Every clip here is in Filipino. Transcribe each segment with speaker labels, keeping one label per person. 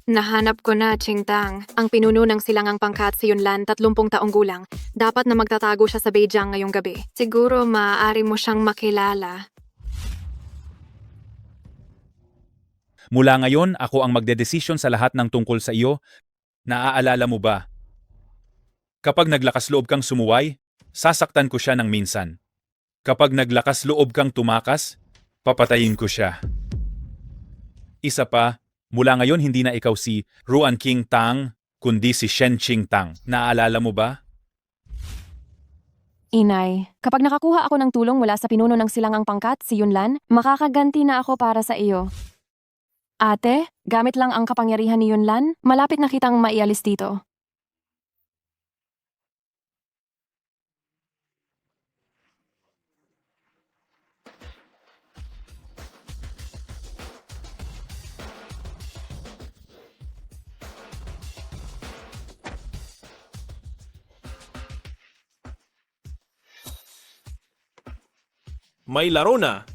Speaker 1: Nahanap ko na, Chingtang. Ang pinuno ng silangang pangkat si Yunlan, 30 taong gulang. Dapat na magtatago siya sa Beijing ngayong gabi. Siguro maaari mo siyang makilala.
Speaker 2: Mula ngayon, ako ang magdedesisyon sa lahat ng tungkol sa iyo. Naaalala mo ba? Kapag naglakas loob kang sumuway, sasaktan ko siya ng minsan. Kapag naglakas loob kang tumakas, papatayin ko siya. Isa pa, mula ngayon hindi na ikaw si Ruan King Tang, kundi si Shen Ching Tang. Naaalala mo ba?
Speaker 3: Inay, kapag nakakuha ako ng tulong mula sa pinuno ng silangang pangkat, si Yunlan, makakaganti na ako para sa iyo. Ate, gamit lang ang kapangyarihan ni Yunlan, malapit na kitang maialis dito.
Speaker 4: May laro na!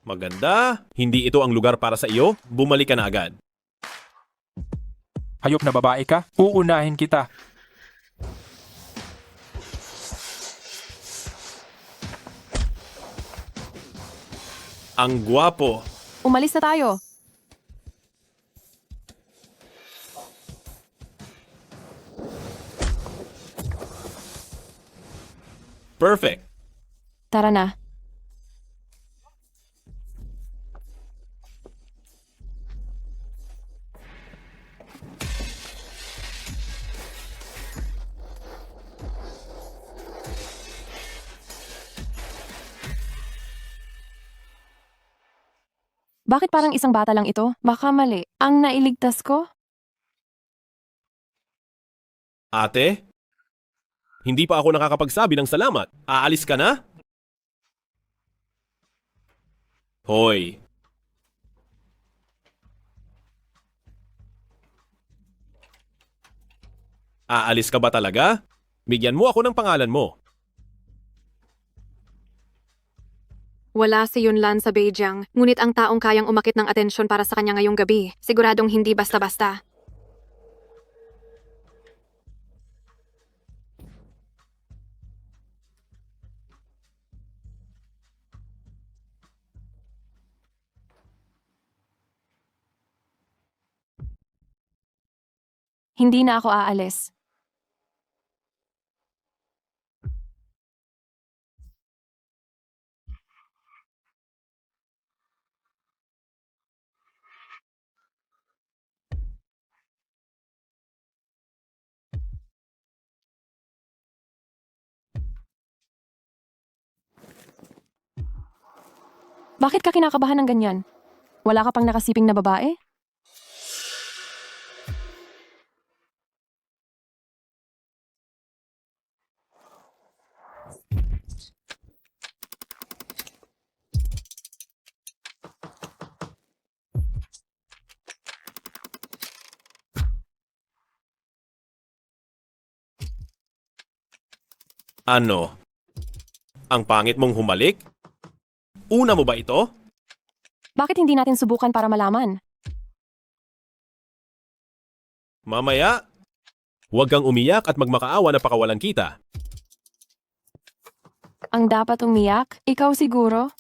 Speaker 4: Maganda. Hindi ito ang lugar para sa iyo. Bumalik ka na agad.
Speaker 5: Hayop na babae ka, uunahin kita.
Speaker 4: Ang gwapo.
Speaker 3: Umalis na tayo.
Speaker 4: Perfect.
Speaker 3: Tara na. Bakit parang isang bata lang ito? Baka mali. Ang nailigtas ko?
Speaker 4: Ate? Hindi pa ako nakakapagsabi ng salamat. Aalis ka na? Hoy. Aalis ka ba talaga? Bigyan mo ako ng pangalan mo.
Speaker 1: Wala si Yunlan sa Beijing, ngunit ang taong kayang umakit ng atensyon para sa kanya ngayong gabi, siguradong hindi basta-basta.
Speaker 3: Hindi na ako aalis. Bakit ka kinakabahan ng ganyan? Wala ka pang nakasiping na babae?
Speaker 4: Ano? Ang pangit mong humalik? Una mo ba ito?
Speaker 3: Bakit hindi natin subukan para malaman?
Speaker 4: Mamaya, huwag kang umiyak at magmakaawa na pakawalan kita.
Speaker 3: Ang dapat umiyak? Ikaw siguro?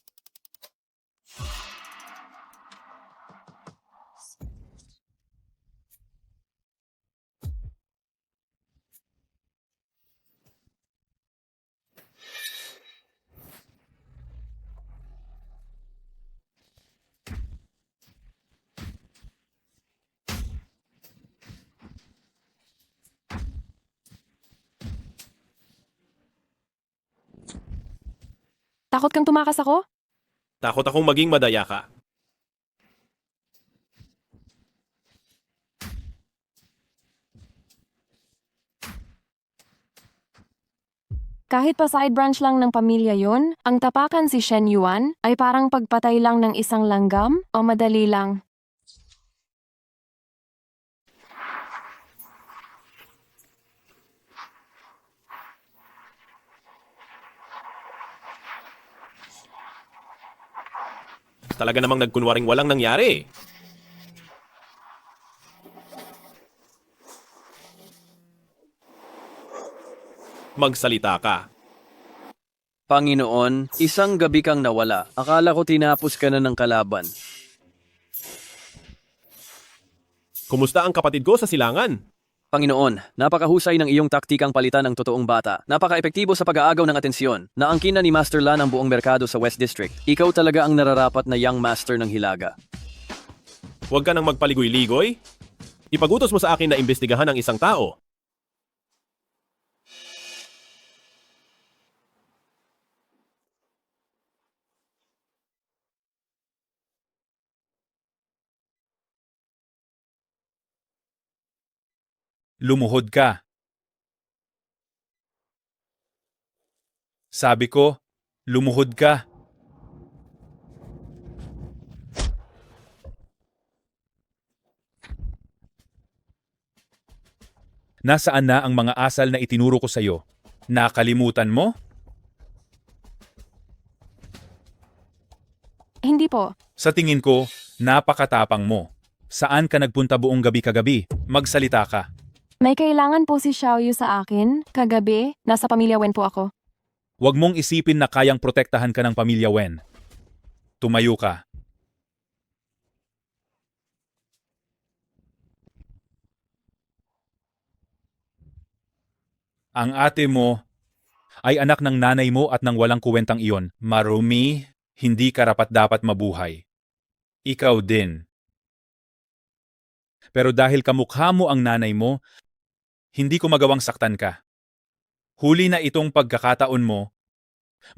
Speaker 3: Takot kang tumakas ako?
Speaker 4: Takot akong maging madaya ka.
Speaker 3: Kahit pa side branch lang ng pamilya yun, ang tapakan si Shen Yuan ay parang pagpatay lang ng isang langgam o madali lang.
Speaker 4: Talaga namang nagkunwaring walang nangyari. Magsalita ka.
Speaker 6: Panginoon, isang gabi kang nawala. Akala ko tinapos ka na ng kalaban.
Speaker 4: Kumusta ang kapatid ko sa silangan?
Speaker 6: Panginoon, napakahusay ng iyong taktikang palitan ng totoong bata. Napaka-epektibo sa pag-aagaw ng atensyon. Naangkin na ni Master Lan ang buong merkado sa West District. Ikaw talaga ang nararapat na young master ng Hilaga.
Speaker 4: Huwag ka nang magpaligoy-ligoy. Ipagutos mo sa akin na imbestigahan ang isang tao.
Speaker 2: Lumuhod ka. Sabi ko, lumuhod ka. Nasaan na ang mga asal na itinuro ko sa'yo? Nakalimutan mo?
Speaker 3: Hindi po.
Speaker 2: Sa tingin ko, napakatapang mo. Saan ka nagpunta buong gabi kagabi? Magsalita ka.
Speaker 3: May kailangan po si Xiaoyu sa akin. Kagabi, nasa pamilya Wen po ako.
Speaker 2: Huwag mong isipin na kayang protektahan ka ng pamilya Wen. Tumayo ka. Ang ate mo ay anak ng nanay mo at ng walang kuwentang iyon. Marumi, hindi karapat-dapat mabuhay. Ikaw din. Pero dahil kamukha mo ang nanay mo, hindi ko magawang saktan ka. Huli na itong pagkakataon mo.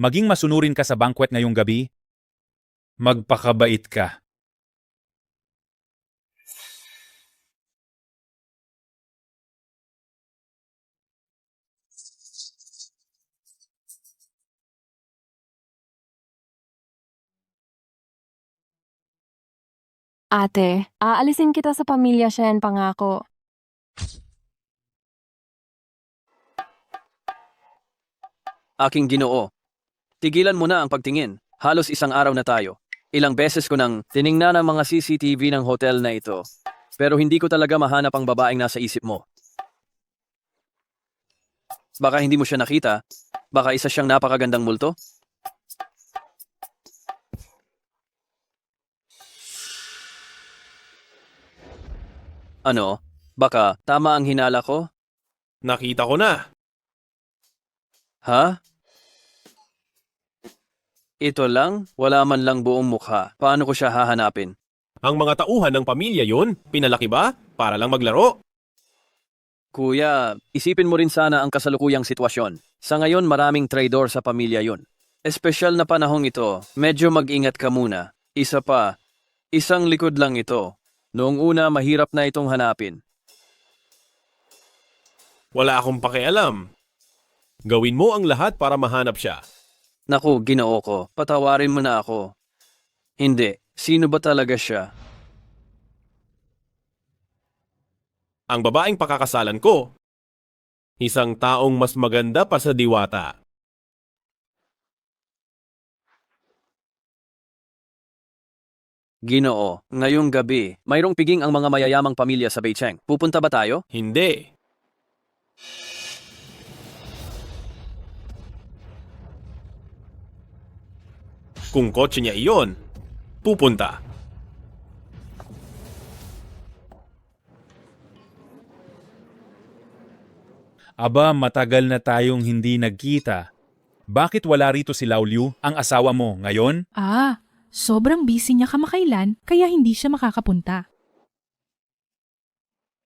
Speaker 2: Maging masunurin ka sa banquet ngayong gabi. Magpakabait ka.
Speaker 3: Ate, aalisin kita sa pamilya Shen, pangako.
Speaker 6: Aking Ginoo, tigilan mo na ang pagtingin. Halos isang araw na tayo. Ilang beses ko nang tiningnan ang mga CCTV ng hotel na ito. Pero hindi ko talaga mahanap ang babaeng nasa isip mo. Baka hindi mo siya nakita. Baka isa siyang napakagandang multo. Ano? Baka tama ang hinala ko?
Speaker 4: Nakita ko na.
Speaker 6: Ha? Ito lang? Wala man lang buong mukha. Paano ko siya hahanapin?
Speaker 4: Ang mga tauhan ng pamilya yun, pinalaki ba? Para lang maglaro.
Speaker 6: Kuya, isipin mo rin sana ang kasalukuyang sitwasyon. Sa ngayon maraming traidor sa pamilya yun. Espesyal na panahong ito, medyo mag-ingat ka muna. Isa pa, isang likod lang ito. Noong una, mahirap na itong hanapin.
Speaker 4: Wala akong pakialam. Gawin mo ang lahat para mahanap siya.
Speaker 6: Naku, Ginoo ko, patawarin mo na ako. Hindi, sino ba talaga siya?
Speaker 4: Ang babaeng pakakasalan ko, isang taong mas maganda pa sa diwata.
Speaker 6: Ginoo, ngayong gabi, mayroong piging ang mga mayayamang pamilya sa Beicheng. Pupunta ba tayo?
Speaker 4: Hindi. Kung kotse niya iyon, pupunta.
Speaker 2: Aba, matagal na tayong hindi nagkita. Bakit wala rito si Lao Liu, ang asawa mo, ngayon?
Speaker 7: Sobrang busy niya kamakailan kaya hindi siya makakapunta.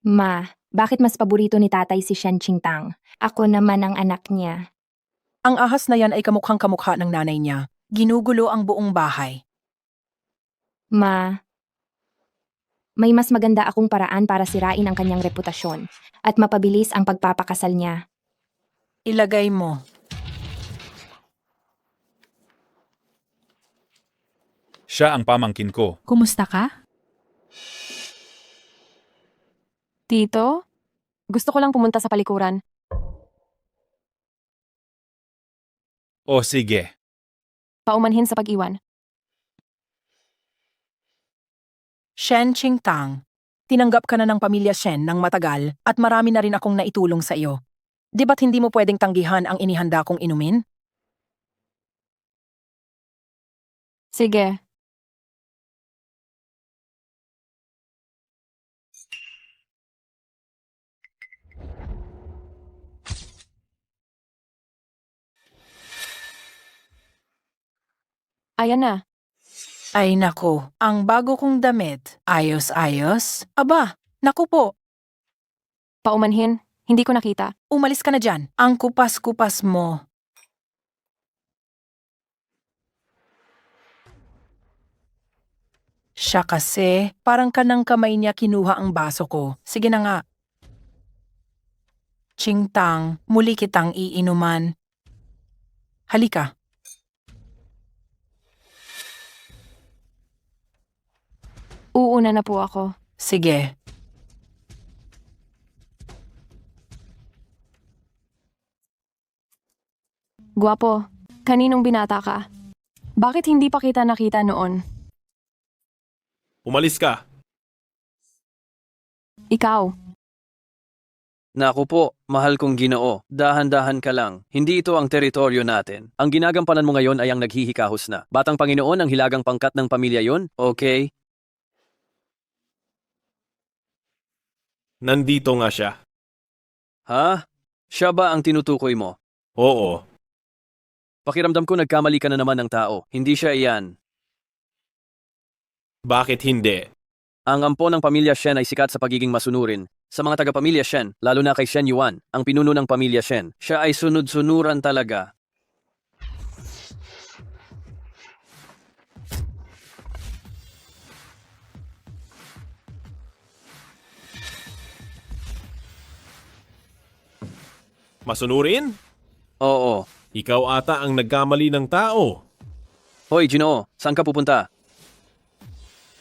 Speaker 8: Ma, bakit mas paborito ni tatay si Shen Qingtang? Ako naman ang anak niya.
Speaker 9: Ang ahas na yan ay kamukhang kamukha ng nanay niya. Ginugulo ang buong bahay.
Speaker 8: May mas maganda akong paraan para sirain ang kanyang reputasyon at mapabilis ang pagpapakasal niya.
Speaker 9: Ilagay mo.
Speaker 2: Siya ang pamangkin ko.
Speaker 7: Kumusta ka?
Speaker 3: Tito? Gusto ko lang pumunta sa palikuran.
Speaker 2: O sige.
Speaker 3: Paumanhin sa pag-iwan.
Speaker 9: Shen Qingtang, tinanggap ka na ng pamilya Shen ng matagal at marami na rin akong naitulong sa iyo. Di ba't hindi mo pwedeng tanggihan ang inihanda kong inumin?
Speaker 3: Sige. Ayan na.
Speaker 9: Ay nako, ang bago kong damit. Ayos-ayos. Aba, naku po,
Speaker 3: Paumanhin. Hindi ko nakita.
Speaker 9: umalis ka na dyan. Ang kupas-kupas mo. Siya kasi, parang kanang kamay niya kinuha ang baso ko. Sige na nga. Qingtang, muli kitang iinuman. Halika.
Speaker 3: Uuna na po ako.
Speaker 9: Sige.
Speaker 3: Gwapo, kaninong binata ka? Bakit hindi pa kita nakita noon?
Speaker 4: Umalis ka.
Speaker 3: Ikaw.
Speaker 6: Naku po, mahal kong Ginoo, dahan-dahan ka lang. Hindi ito ang teritoryo natin. Ang ginagampanan mo ngayon ay ang naghihikahos na. Batang Panginoon ang hilagang pangkat ng pamilya yun, okay?
Speaker 4: Nandito nga siya.
Speaker 6: Ha? Siya ba ang tinutukoy mo?
Speaker 4: Oo.
Speaker 6: Pakiramdam ko nagkamali ka na naman ng tao. Hindi siya iyan.
Speaker 4: Bakit hindi?
Speaker 6: Ang ampo ng pamilya Shen ay sikat sa pagiging masunurin. Sa mga taga-pamilya Shen, lalo na kay Shen Yuan, ang pinuno ng pamilya Shen, siya ay sunod-sunuran talaga.
Speaker 4: Masunurin?
Speaker 6: Oo.
Speaker 4: Ikaw ata ang nagkamali ng tao.
Speaker 6: Hoy, Ginoo, saan ka pupunta?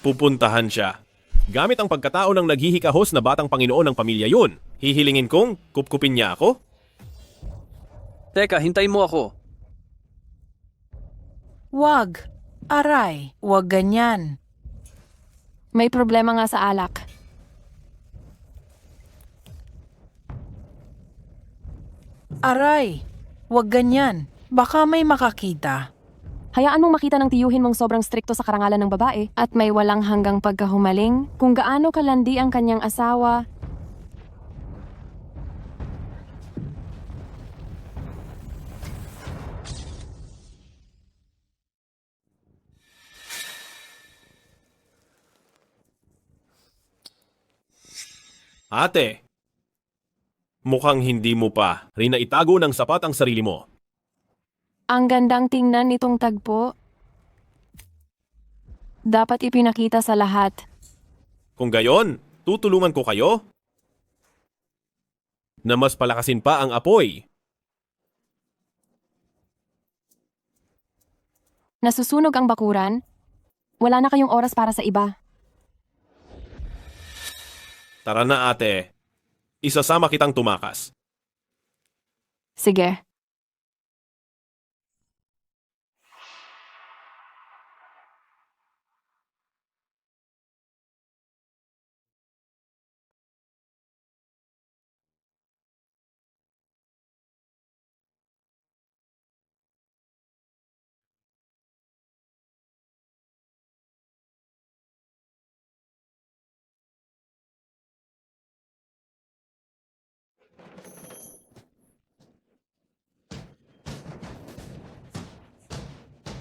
Speaker 4: Pupuntahan siya. Gamit ang pagkatao ng naghihikahos na batang Panginoon ng pamilya yun, hihilingin kong kupkupin niya ako?
Speaker 6: Teka, hintayin mo ako.
Speaker 9: Wag. Aray, wag ganyan.
Speaker 3: May problema nga sa alak.
Speaker 9: Aray, wag ganyan. Baka may makakita.
Speaker 3: Hayaan mong makita ng tiyuhin mong sobrang strikto sa karangalan ng babae at may walang hanggang pagkahumaling kung gaano kalandi ang kanyang asawa.
Speaker 4: Ate, mukhang hindi mo pa rin naitago ng sapat ang sarili mo.
Speaker 3: Ang gandang tingnan nitong tagpo. Dapat ipinakita sa lahat.
Speaker 4: Kung gayon, tutulungan ko kayo na mas palakasin pa ang apoy.
Speaker 3: Nasusunog ang bakuran. Wala na kayong oras para sa iba.
Speaker 4: Tara na ate, isasama kitang tumakas.
Speaker 3: Sige.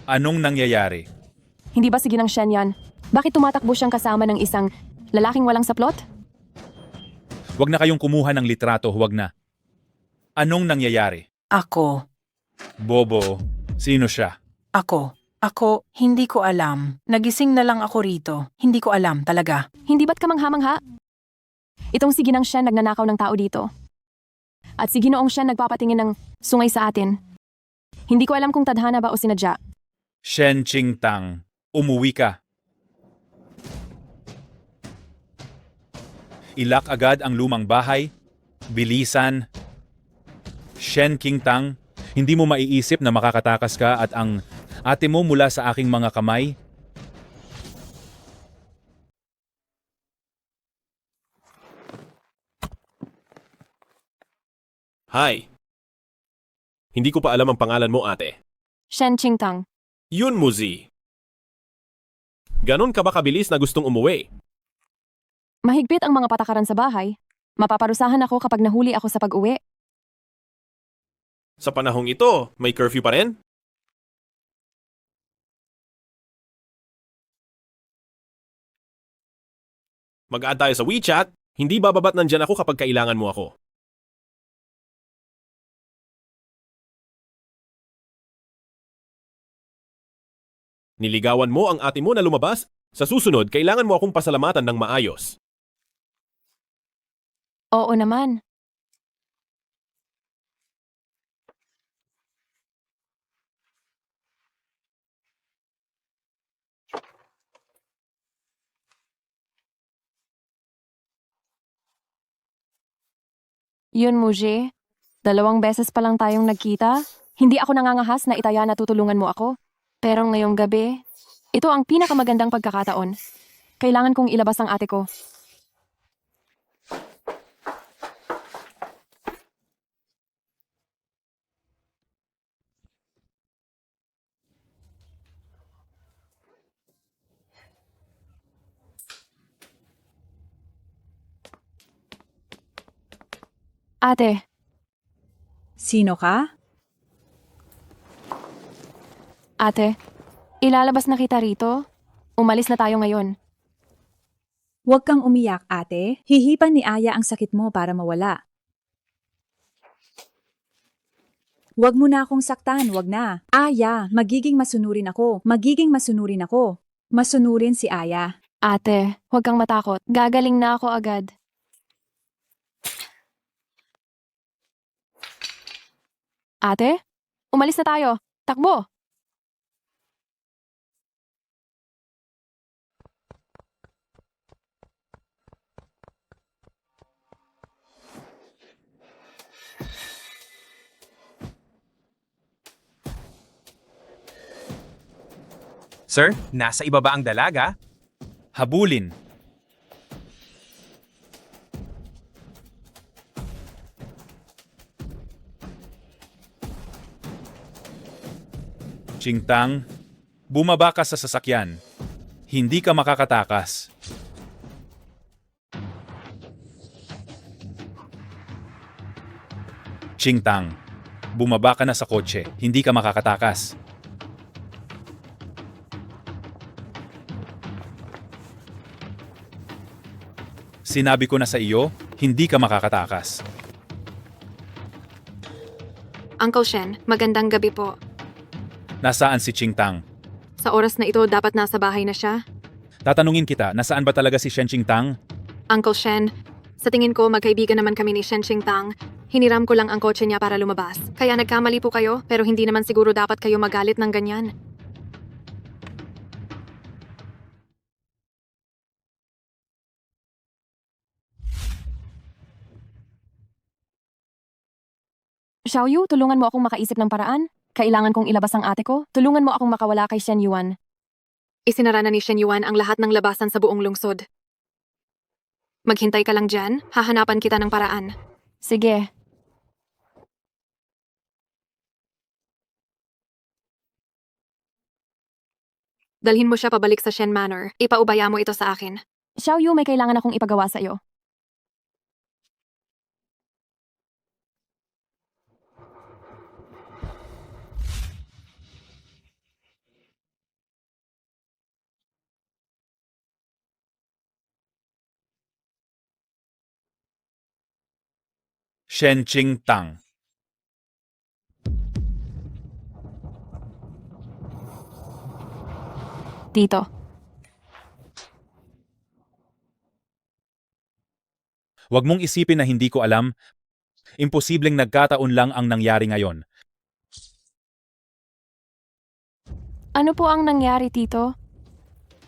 Speaker 2: Anong nangyayari?
Speaker 3: Hindi ba sige ng Shen yan? Bakit tumatakbo siyang kasama ng isang lalaking walang saplot?
Speaker 2: Huwag na kayong kumuha ng litrato, huwag na. Anong nangyayari?
Speaker 9: Ako.
Speaker 2: Bobo, sino siya?
Speaker 9: Hindi ko alam. Nagising na lang ako rito. Hindi ko alam talaga.
Speaker 3: Hindi ba't kamangha-mangha? Itong si Ginang Shen nagnanakaw ng tao dito. At si Ginoong Shen nagpapatingin ng sungay sa atin. Hindi ko alam kung tadhana ba o sinadya.
Speaker 2: Shen Qingtang, umuwi ka. Ilak agad ang lumang bahay. Bilisan. Shen Qingtang, hindi mo maiisip na makakatakas ka at ang ate mo mula sa aking mga kamay?
Speaker 4: Hi. Hindi ko pa alam ang pangalan mo, ate.
Speaker 3: Shen Qingtang.
Speaker 4: Yun, Muzi. Ganon ka ba kabilis na gustong umuwi?
Speaker 3: Mahigpit ang mga patakaran sa bahay. Mapaparusahan ako kapag nahuli ako sa pag-uwi.
Speaker 4: Sa panahong ito, may curfew pa rin? Mag-add tayo sa WeChat. Hindi bababat nandyan ako kapag kailangan mo ako. Niligawan mo ang ate mo na lumabas? Sa susunod, kailangan mo akong pasalamatan ng maayos.
Speaker 3: Oo naman. Yun, Muje. 2 beses pa lang tayong nagkita. Hindi ako nangangahas na itaya na tutulungan mo ako. Pero ngayong gabi, ito ang pinakamagandang pagkakataon. Kailangan kong ilabas ang ate ko. Ate,
Speaker 10: Sino ka?
Speaker 3: ate, ilalabas na kita rito. Umalis na tayo ngayon.
Speaker 10: Huwag kang umiyak, ate. Hihipan ni Aya ang sakit mo para mawala. Huwag mo na akong saktan, huwag na. Aya, magiging masunurin ako. Masunurin si Aya.
Speaker 3: Ate, huwag kang matakot. Gagaling na ako agad. Ate, umalis na tayo. Takbo!
Speaker 5: Sir, nasa ibaba ang dalaga?
Speaker 2: Habulin. Qingtang, bumaba ka sa sasakyan. Hindi ka makakatakas. Qingtang, bumaba ka na sa kotse. Hindi ka makakatakas. Sinabi ko na sa iyo, hindi ka makakatakas.
Speaker 1: Uncle Shen, magandang gabi po.
Speaker 2: Nasaan si Qingtang?
Speaker 1: Sa oras na ito, dapat nasa bahay na siya.
Speaker 2: Tatanungin kita, nasaan ba talaga si Shen Qingtang?
Speaker 1: Uncle Shen, sa tingin ko magkaibigan naman kami ni Shen Qingtang. Hiniram ko lang ang kotse niya para lumabas. Kaya nagkamali po kayo, pero hindi naman siguro dapat kayo magalit ng ganyan.
Speaker 3: Xiaoyu, tulungan mo akong makaisip ng paraan. Kailangan kong ilabas ang ate ko. Tulungan mo akong makawala kay Shen Yuan.
Speaker 1: Isinara na ni Shen Yuan ang lahat ng labasan sa buong lungsod. Maghintay ka lang dyan, hahanapan kita ng paraan.
Speaker 3: Sige.
Speaker 1: Dalhin mo siya pabalik sa Shen Manor. Ipaubaya mo ito sa akin.
Speaker 3: Xiaoyu, may kailangan akong ipagawa sa iyo.
Speaker 2: Shen Qingtang.
Speaker 3: Tito,
Speaker 2: Huwag mong isipin na hindi ko alam. Imposibleng nagkataon lang ang nangyari ngayon.
Speaker 3: ano po ang nangyari, Tito?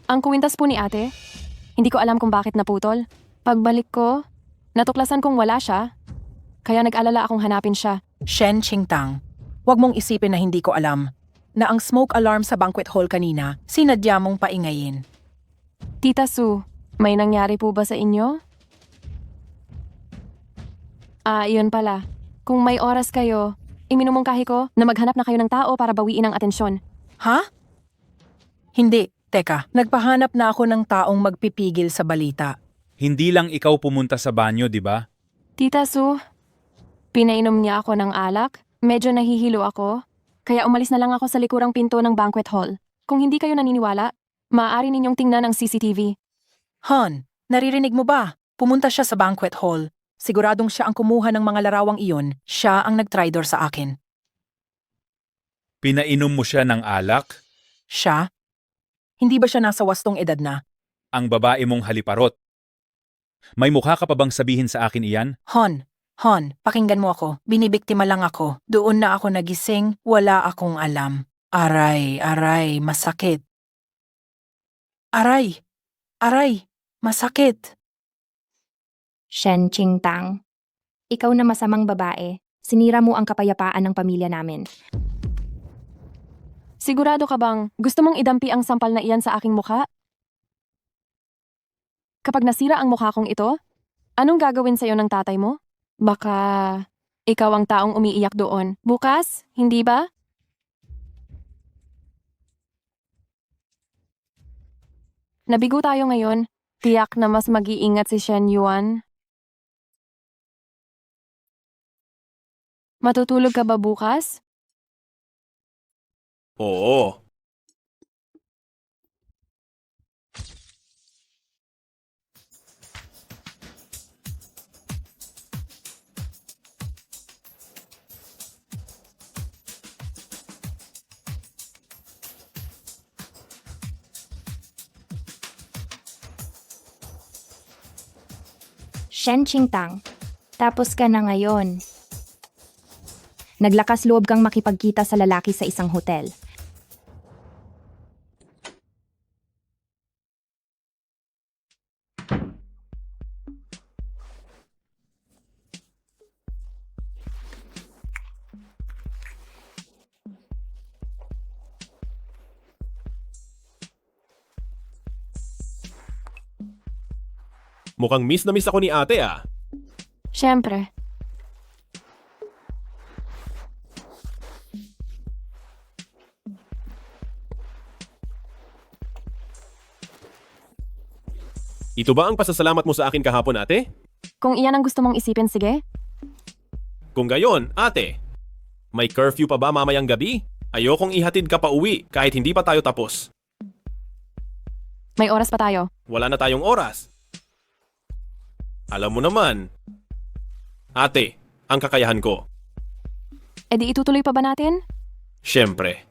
Speaker 3: Ang kuwintas po ni ate? Hindi ko alam kung bakit naputol. Pagbalik ko, natuklasan kong wala siya. Kaya nag-alala akong hanapin siya.
Speaker 9: Shen Qingtang, huwag mong isipin na hindi ko alam na ang smoke alarm sa banquet hall kanina sinadya mong paingayin.
Speaker 3: Tita Sue, may nangyari po ba sa inyo? Yun pala. Kung may oras kayo, iminumungkahi ko na maghanap na kayo ng tao para bawiin ang atensyon.
Speaker 9: Ha? Hindi. Teka, nagpahanap na ako ng taong magpipigil sa balita.
Speaker 2: Hindi lang ikaw pumunta sa banyo, di ba?
Speaker 3: Tita Sue, pinainom niya ako ng alak. Medyo nahihilo ako. Kaya umalis na lang ako sa likurang pinto ng banquet hall. Kung hindi kayo naniniwala, maaari ninyong tingnan ang CCTV.
Speaker 9: Han, naririnig mo ba? Pumunta siya sa banquet hall. Siguradong siya ang kumuha ng mga larawang iyon. Siya ang nag-tridor sa akin.
Speaker 2: Pinainom mo siya ng alak?
Speaker 9: Siya? Hindi ba siya nasa wastong edad na?
Speaker 2: Ang babae mong haliparot. May mukha ka pa bang sabihin sa akin iyan?
Speaker 9: Han, pakinggan mo ako. Binibiktima lang ako. Doon na ako nagising, wala akong alam. Aray, masakit. Aray, masakit.
Speaker 8: Shen Qingtang, ikaw na masamang babae, sinira mo ang kapayapaan ng pamilya namin.
Speaker 3: Sigurado ka bang gusto mong idampi ang sampal na iyan sa aking mukha? Kapag nasira ang mukha kong ito, anong gagawin sa'yo ng tatay mo? Baka ikaw ang taong umiiyak doon. Bukas, hindi ba? Nabigo tayo ngayon. Tiyak na mas mag-iingat si Shen Yuan. Matutulog ka ba bukas?
Speaker 4: Oo.
Speaker 8: Shen Qingtang, tapos ka na ngayon. Naglakas loob kang makipagkita sa lalaki sa isang hotel.
Speaker 4: Mukhang miss na miss ako ni ate ah.
Speaker 3: Siyempre.
Speaker 4: Ito ba ang pasasalamat mo sa akin kahapon, ate?
Speaker 3: Kung iyan ang gusto mong isipin, sige.
Speaker 4: Kung gayon, ate, may curfew pa ba mamayang gabi? Ayokong ihatid ka pa uwi kahit hindi pa tayo tapos.
Speaker 3: May oras pa tayo.
Speaker 4: Wala na tayong oras. Alam mo naman. Ate, ang kakayahan ko.
Speaker 3: E di itutuloy pa ba natin?
Speaker 4: Siyempre.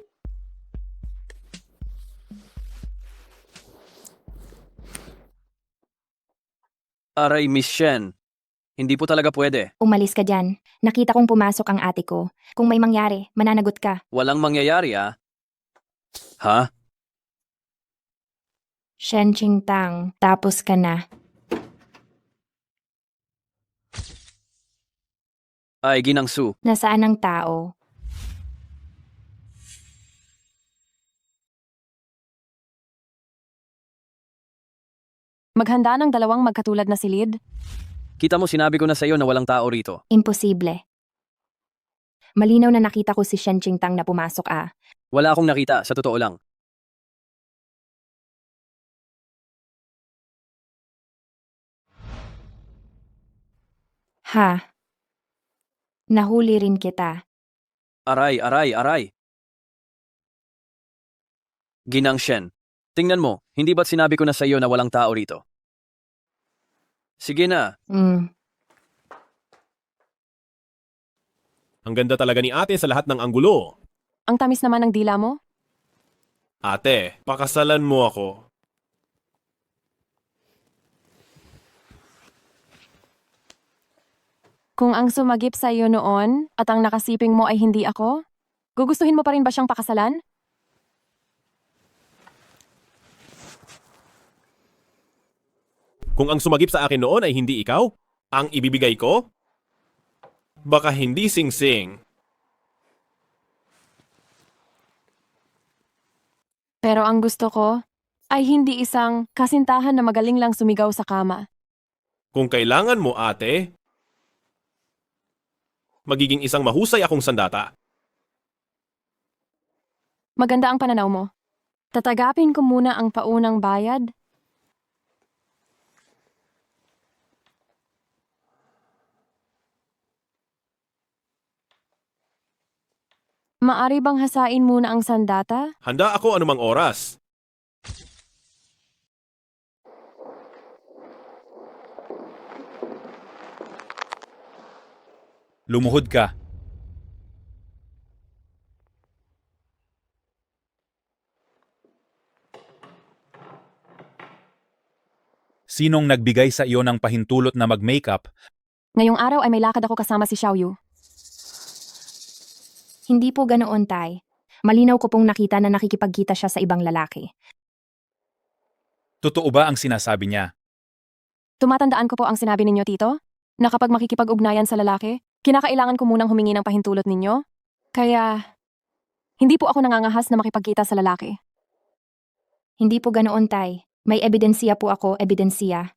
Speaker 6: Aray, Miss Shen. Hindi po talaga pwede.
Speaker 8: Umalis ka dyan. Nakita kong pumasok ang ate ko. Kung may mangyari, mananagot ka.
Speaker 6: Walang mangyayari ah. Ha?
Speaker 8: Shen Qingtang, tapos ka na.
Speaker 6: Ay, Ginang Su.
Speaker 8: Nasaan ang tao?
Speaker 3: Maghanda ng dalawang magkatulad na silid.
Speaker 6: Kita mo sinabi ko na sa iyo na walang tao rito.
Speaker 8: Imposible. Malinaw na nakita ko si Shen Qingtang na pumasok
Speaker 6: Wala akong nakita, sa totoo lang.
Speaker 8: Ha? Nahuli rin kita.
Speaker 6: Aray. Ginang Shen, tingnan mo, hindi ba't sinabi ko na sa iyo na walang tao rito? Sige na.
Speaker 4: Ang ganda talaga ni ate sa lahat ng anggulo.
Speaker 3: Ang tamis naman ng dila mo.
Speaker 4: Ate, pakasalan mo ako.
Speaker 3: Kung ang sumagip sa iyo noon at ang nakasiping mo ay hindi ako, gugustuhin mo pa rin ba siyang pakasalan?
Speaker 4: Kung ang sumagip sa akin noon ay hindi ikaw, ang ibibigay ko? Baka hindi sing-sing.
Speaker 3: Pero ang gusto ko ay hindi isang kasintahan na magaling lang sumigaw sa kama.
Speaker 4: Kung kailangan mo, ate, magiging isang mahusay akong sandata.
Speaker 3: Maganda ang pananaw mo. Tatagapin ko muna ang paunang bayad. Maari bang hasain muna ang sandata?
Speaker 4: Handa ako anumang oras.
Speaker 2: Lumuhod ka. Sinong nagbigay sa iyo ng pahintulot na mag-makeup?
Speaker 3: Ngayong araw ay may lakad ako kasama si Xiaoyu.
Speaker 8: Hindi po ganoon, Tay. Malinaw ko pong nakita na nakikipagkita siya sa ibang lalaki.
Speaker 2: Totoo ba ang sinasabi niya?
Speaker 3: Tumatandaan ko po ang sinabi ninyo, Tito, na kapag makikipag-ugnayan sa lalaki, kinakailangan ko munang humingi ng pahintulot ninyo. Kaya, hindi po ako nangangahas na makipagkita sa lalaki.
Speaker 8: Hindi po ganoon, Tay. May ebidensya po ako, ebidensya.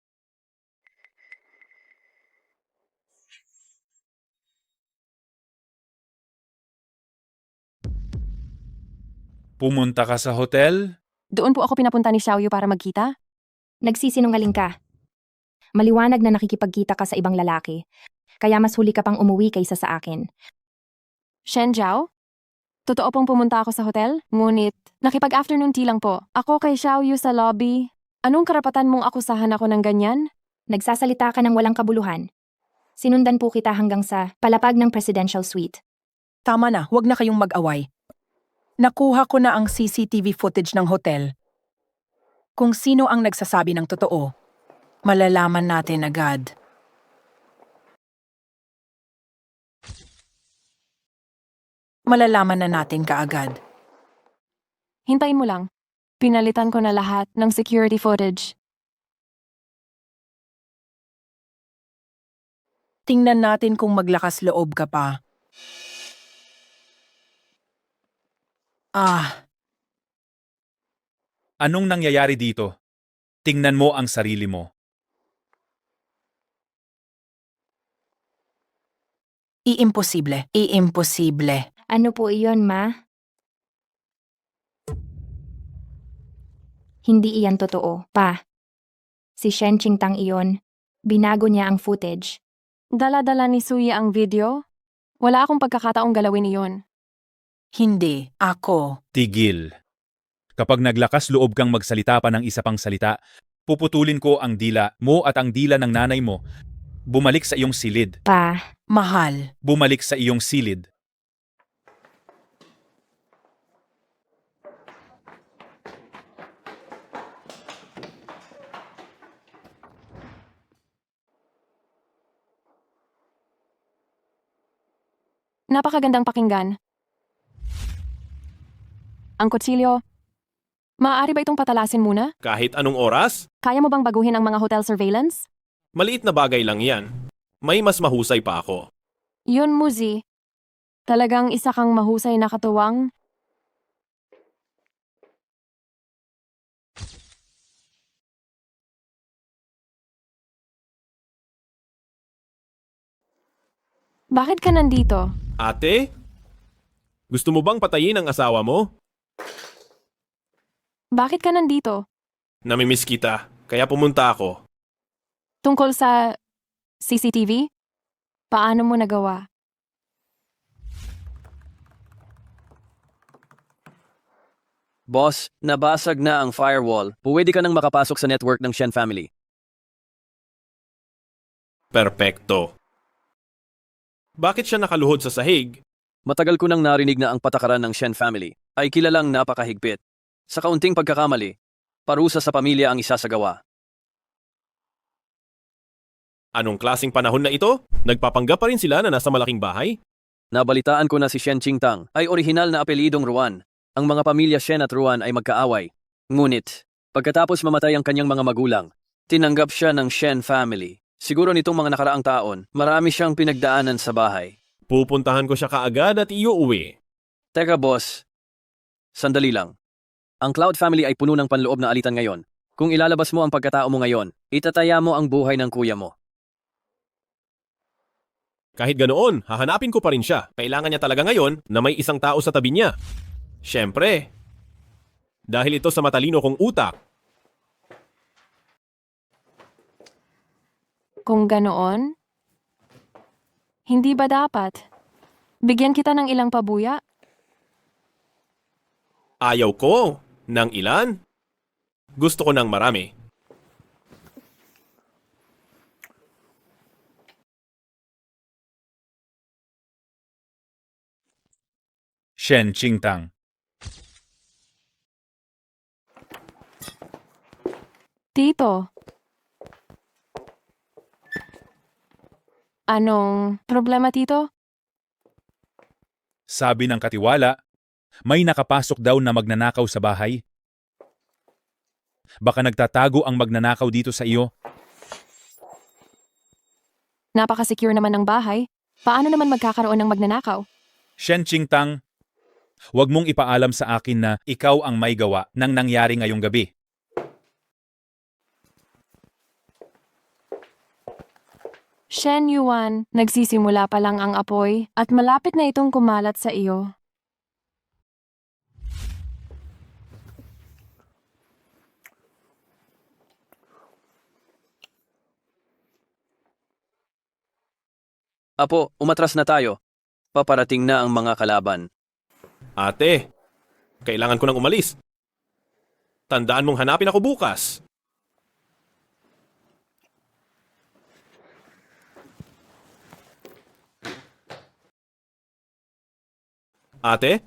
Speaker 2: Pumunta ka sa hotel?
Speaker 3: Doon po ako pinapunta ni Xiaoyu para magkita.
Speaker 8: Nagsisinungaling ka. Maliwanag na nakikipagkita ka sa ibang lalaki. Kaya mas huli ka pang umuwi kaysa sa akin.
Speaker 3: Shen Zhao? Totoo pong pumunta ako sa hotel, ngunit nakipag-afternoon tea lang po. Ako kay Xiaoyu sa lobby. Anong karapatan mong akusahan ako ng ganyan?
Speaker 8: Nagsasalita ka ng walang kabuluhan. Sinundan po kita hanggang sa palapag ng presidential suite.
Speaker 9: Tama na, huwag na kayong mag-away. Nakuha ko na ang CCTV footage ng hotel. Kung sino ang nagsasabi ng totoo, malalaman natin agad. Malalaman na natin kaagad.
Speaker 3: Hintayin mo lang. Pinalitan ko na lahat ng security footage.
Speaker 9: Tingnan natin kung maglakas loob ka pa.
Speaker 2: Anong nangyayari dito? Tingnan mo ang sarili mo.
Speaker 9: Iimposible. Iimposible.
Speaker 8: Ano po iyon, ma? Hindi iyan totoo, pa. Si Shen Qingtang iyon. Binago niya ang footage.
Speaker 3: Dala-dala ni Suya ang video? Wala akong pagkakataong galawin iyon.
Speaker 9: Hindi. Ako.
Speaker 2: Tigil. Kapag naglakas loob kang magsalita pa ng isa pang salita, puputulin ko ang dila mo at ang dila ng nanay mo. Bumalik sa iyong silid.
Speaker 8: Pa.
Speaker 9: Mahal.
Speaker 2: Bumalik sa iyong silid.
Speaker 3: Napakagandang pakinggan. Ang kutsilyo. Maaari ba itong patalasin muna?
Speaker 4: Kahit anong oras,
Speaker 3: Kaya mo bang baguhin ang mga hotel surveillance?
Speaker 4: maliit na bagay lang yan. May mas mahusay pa ako.
Speaker 3: Yun, Muzi. Talagang isa kang mahusay na katuwang. Bakit ka nandito?
Speaker 4: Ate? Gusto mo bang patayin ang asawa mo?
Speaker 3: Bakit ka nandito?
Speaker 4: Namimiss kita, kaya pumunta ako.
Speaker 3: Tungkol sa CCTV? Paano mo nagawa?
Speaker 6: Boss, nabasag na ang firewall. Pwede ka nang makapasok sa network ng Shen family.
Speaker 4: Perpekto. Bakit siya nakaluhod sa sahig?
Speaker 6: Matagal ko nang narinig na ang patakaran ng Shen family ay kilalang napakahigpit. Sa kaunting pagkakamali, parusa sa pamilya ang isasagawa.
Speaker 4: Anong klaseng panahon na ito? Nagpapanggap pa rin sila na nasa malaking bahay?
Speaker 6: Nabalitaan ko na si Shen Qingtang ay orihinal na apelidong Ruan. Ang mga pamilya Shen at Ruan ay magkaaway. Ngunit, pagkatapos mamatay ang kanyang mga magulang, tinanggap siya ng Shen family. Siguro nitong mga nakaraang taon, marami siyang pinagdaanan sa bahay.
Speaker 4: Pupuntahan ko siya kaagad at iuuwi.
Speaker 6: Teka boss, sandali lang. Ang Cloud family ay puno ng panloob na alitan ngayon. Kung ilalabas mo ang pagkatao mo ngayon, itataya mo ang buhay ng kuya mo.
Speaker 4: Kahit ganoon, hahanapin ko pa rin siya. Kailangan niya talaga ngayon na may isang tao sa tabi niya. Siyempre, dahil ito sa matalino kong utak.
Speaker 3: Kung ganoon, hindi ba dapat? Bigyan kita ng ilang pabuya?
Speaker 4: Ayaw ko ng ilan. Gusto ko ng marami.
Speaker 2: Shen Qingtang.
Speaker 3: Tito. Anong problema, Tito?
Speaker 2: Sabi ng katiwala, may nakapasok daw na magnanakaw sa bahay. Baka nagtatago ang magnanakaw dito sa iyo.
Speaker 3: Napaka-secure naman ng bahay. Paano naman magkakaroon ng magnanakaw?
Speaker 2: Shen Qingtang, huwag mong ipaalam sa akin na ikaw ang may gawa ng nangyari ngayong gabi.
Speaker 3: Shen Yuan, nagsisimula pa lang ang apoy at malapit na itong kumalat sa iyo.
Speaker 6: Apo, umatras na tayo. Paparating na ang mga kalaban.
Speaker 4: Ate, kailangan ko nang umalis. Tandaan mong hanapin ako bukas. Ate,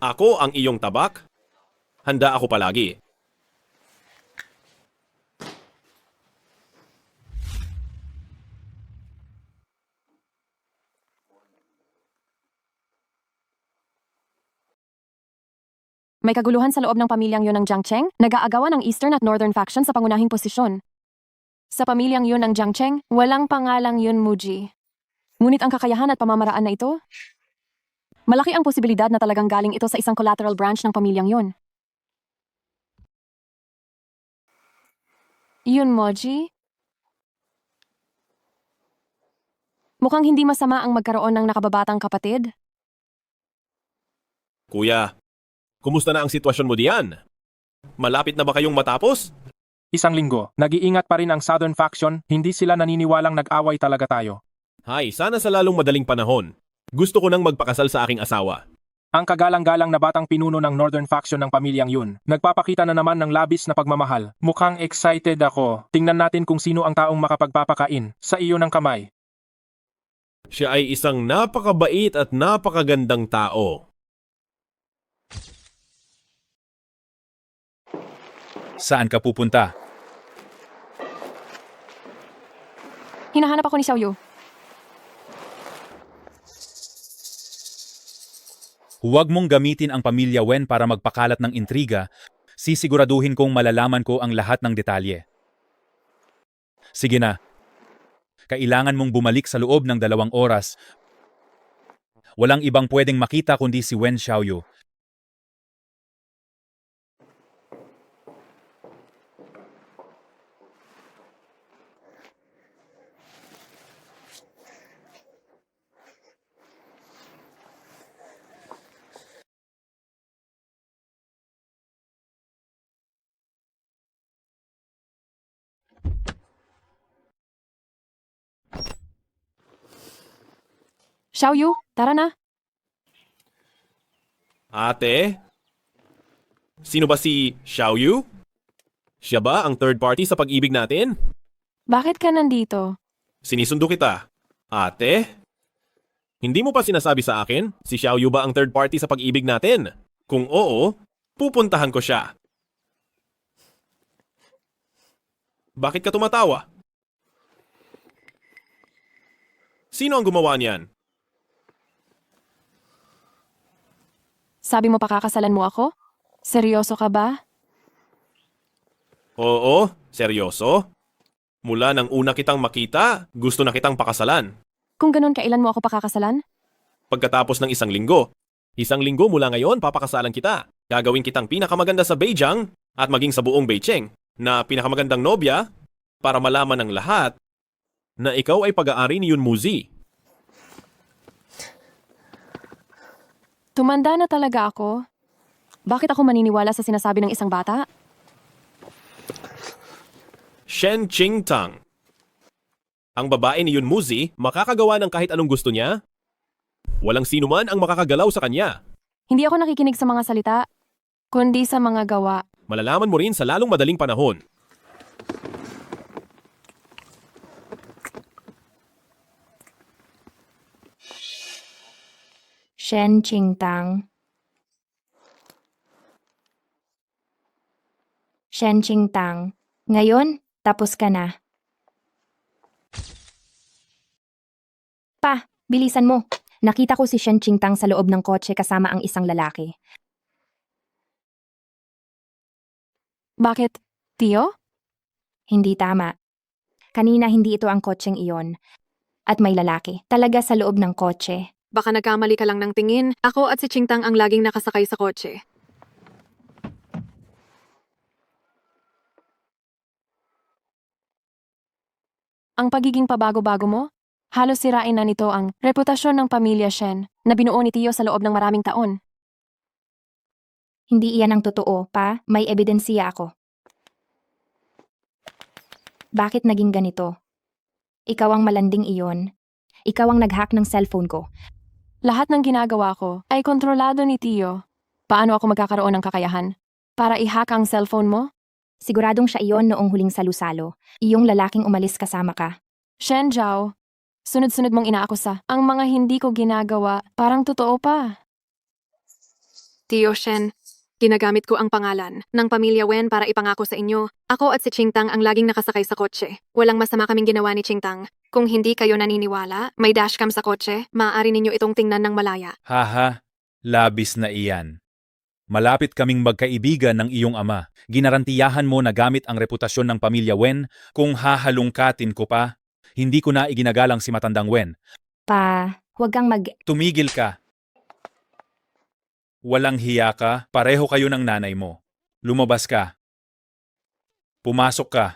Speaker 4: ako ang iyong tabak. Handa ako palagi.
Speaker 3: May kaguluhan sa loob ng pamilyang yun ng Jiang Cheng, nag-aagawan ng Eastern at Northern faction sa pangunahing posisyon. Sa pamilyang yun ng Jiang Cheng, walang pangalang Yun Muji. Ngunit ang kakayahan at pamamaraan na ito, malaki ang posibilidad na talagang galing ito sa isang collateral branch ng pamilyang yun. Yun Moji? Mukhang hindi masama ang magkaroon ng nakababatang kapatid.
Speaker 4: Kuya, kumusta na ang sitwasyon mo diyan? Malapit na ba kayong matapos?
Speaker 11: Isang linggo, nag-iingat pa rin ang Southern faction, hindi sila naniniwalang nag-away talaga tayo.
Speaker 4: Hay, sana sa lalong madaling panahon. Gusto ko nang magpakasal sa aking asawa.
Speaker 11: Ang kagalang-galang na batang pinuno ng Northern faction ng pamilyang yun, nagpapakita na naman ng labis na pagmamahal. Mukhang excited ako. Tingnan natin kung sino ang taong makapagpapakain sa iyo ng kamay.
Speaker 4: Siya ay isang napakabait at napakagandang tao.
Speaker 2: Saan ka pupunta?
Speaker 3: Hinahanap ako ni Xiaoyu.
Speaker 2: Huwag mong gamitin ang pamilya Wen para magpakalat ng intriga. Sisiguraduhin kong malalaman ko ang lahat ng detalye. Sige na. Kailangan mong bumalik sa loob ng 2 oras. Walang ibang pwedeng makita kundi si Wen Xiaoyu.
Speaker 3: Xiaoyu, tara na.
Speaker 4: Ate? Sino ba si Xiaoyu? Siya ba ang third party sa pag-ibig natin?
Speaker 3: Bakit ka nandito?
Speaker 4: Sinisundo kita. Ate? Hindi mo pa sinasabi sa akin? Si Xiaoyu ba ang third party sa pag-ibig natin? Kung oo, Pupuntahan ko siya. Bakit ka tumatawa? Sino ang gumawa niyan?
Speaker 3: Sabi mo pakakasalan mo ako? Seryoso ka ba?
Speaker 4: Oo, seryoso? Mula nang una kitang makita, gusto na kitang pakasalan.
Speaker 3: Kung ganun, kailan mo ako pakakasalan?
Speaker 4: Pagkatapos ng 1 linggo. 1 linggo mula ngayon, papakasalan kita. Gagawin kitang pinakamaganda sa Beijing at maging sa buong Beijing na pinakamagandang nobya para malaman ng lahat na ikaw ay pag-aari ni Yun Muzi.
Speaker 3: Tumanda na talaga ako. Bakit ako maniniwala sa sinasabi ng isang bata?
Speaker 4: Shen Qingtang. Ang babae ni Yun Muzi makakagawa ng kahit anong gusto niya. Walang sino man ang makakagalaw sa kanya.
Speaker 3: Hindi ako nakikinig sa mga salita, kundi sa mga gawa.
Speaker 4: Malalaman mo rin sa lalong madaling panahon.
Speaker 8: Shen Qingtang. Shen Qingtang. Ngayon, tapos ka na. Pa, bilisan mo. Nakita ko si Shen Qingtang sa loob ng kotse kasama ang isang lalaki.
Speaker 3: Bakit? Tio?
Speaker 8: Hindi tama. Kanina hindi ito ang kotseng iyon. At may lalaki. Talaga sa loob ng kotse.
Speaker 1: Baka nagkamali ka lang ng tingin. Ako at si Qingtang ang laging nakasakay sa kotse.
Speaker 3: Ang pagiging pabago-bago mo? Halos sirain na nito ang reputasyon ng pamilya Shen na binuo ni Tio sa loob ng maraming taon.
Speaker 8: Hindi iyan ang totoo, pa. May ebidensya ako. Bakit naging ganito? Ikaw ang malanding iyon. Ikaw ang nag-hack ng cellphone ko.
Speaker 3: Lahat ng ginagawa ko ay kontrolado ni Tio. Paano ako magkakaroon ng kakayahan? Para i-hack ang cellphone mo?
Speaker 8: Siguradong siya iyon noong huling salusalo. Iyong lalaking umalis kasama ka.
Speaker 3: Shen Zhao, sunod-sunod mong inaakusa. Ang mga hindi ko ginagawa, parang totoo pa.
Speaker 1: Tio Shen, ginagamit ko ang pangalan ng pamilya Wen para ipangako sa inyo. Ako at si Qingtang ang laging nakasakay sa kotse. Walang masama kaming ginawa ni Qingtang. Kung hindi kayo naniniwala, may dashcam sa kotse, maaari ninyo itong tingnan ng malaya.
Speaker 2: Haha, labis na iyan. Malapit kaming magkaibigan ng iyong ama. Ginarantiyahan mo na gamit ang reputasyon ng pamilya Wen kung hahalungkatin ko pa. Hindi ko na iginagalang si matandang Wen.
Speaker 8: Pa, huwag kang
Speaker 2: Tumigil ka. Walang hiya ka, pareho kayo ng nanay mo. Lumabas ka. Pumasok ka.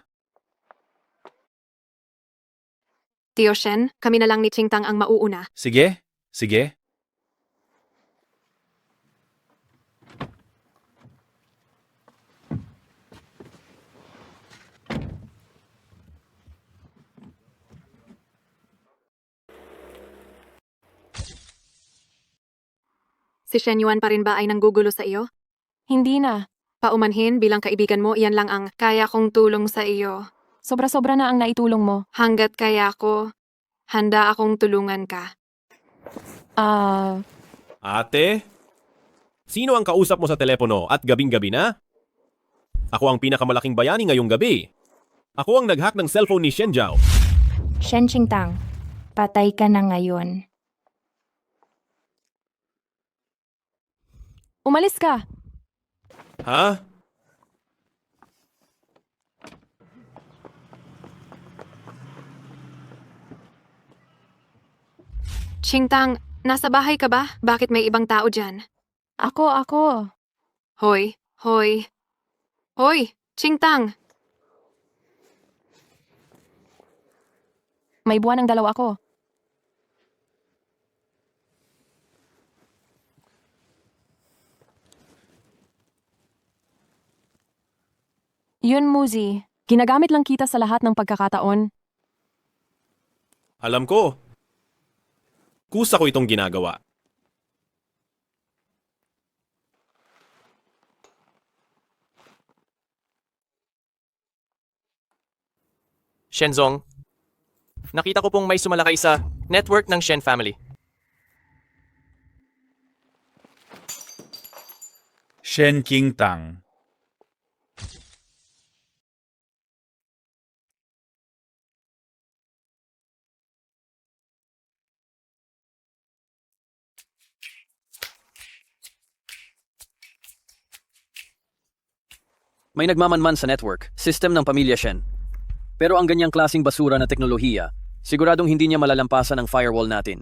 Speaker 1: Tio Shen, kami na lang ni Qingtang ang mauuna.
Speaker 2: Sige, sige.
Speaker 1: Si Shen Yuan pa rin ba ay nanggugulo sa iyo?
Speaker 3: Hindi na.
Speaker 1: Paumanhin bilang kaibigan mo, iyan lang ang kaya kong tulong sa iyo.
Speaker 3: Sobra-sobra na ang naitulong mo.
Speaker 1: Hanggat kaya ko, handa akong tulungan ka.
Speaker 4: Ate? Sino ang kausap mo sa telepono at gabing-gabi na? Ako ang pinakamalaking bayani ngayong gabi. Ako ang nag-hack ng cellphone ni Shen Zhao.
Speaker 8: Shen Qingtang, patay ka na ngayon.
Speaker 3: Umalis ka.
Speaker 4: Ha?
Speaker 1: Qingtang, nasa bahay ka ba? Bakit may ibang tao dyan?
Speaker 3: Ako.
Speaker 1: Hoy, hoy. Hoy, Qingtang!
Speaker 3: May buwan ng dalawa ko. Yun, Muzi. Ginagamit lang kita sa lahat ng pagkakataon.
Speaker 4: Alam ko. Kusa ko itong ginagawa.
Speaker 12: Shenzong, nakita ko pong may sumalakay sa network ng Shen family.
Speaker 2: Shen Qingtang.
Speaker 6: May nagmamanman sa network, system ng pamilya Shen. Pero ang ganyang klasing basura na teknolohiya, siguradong hindi niya malalampasan ang firewall natin.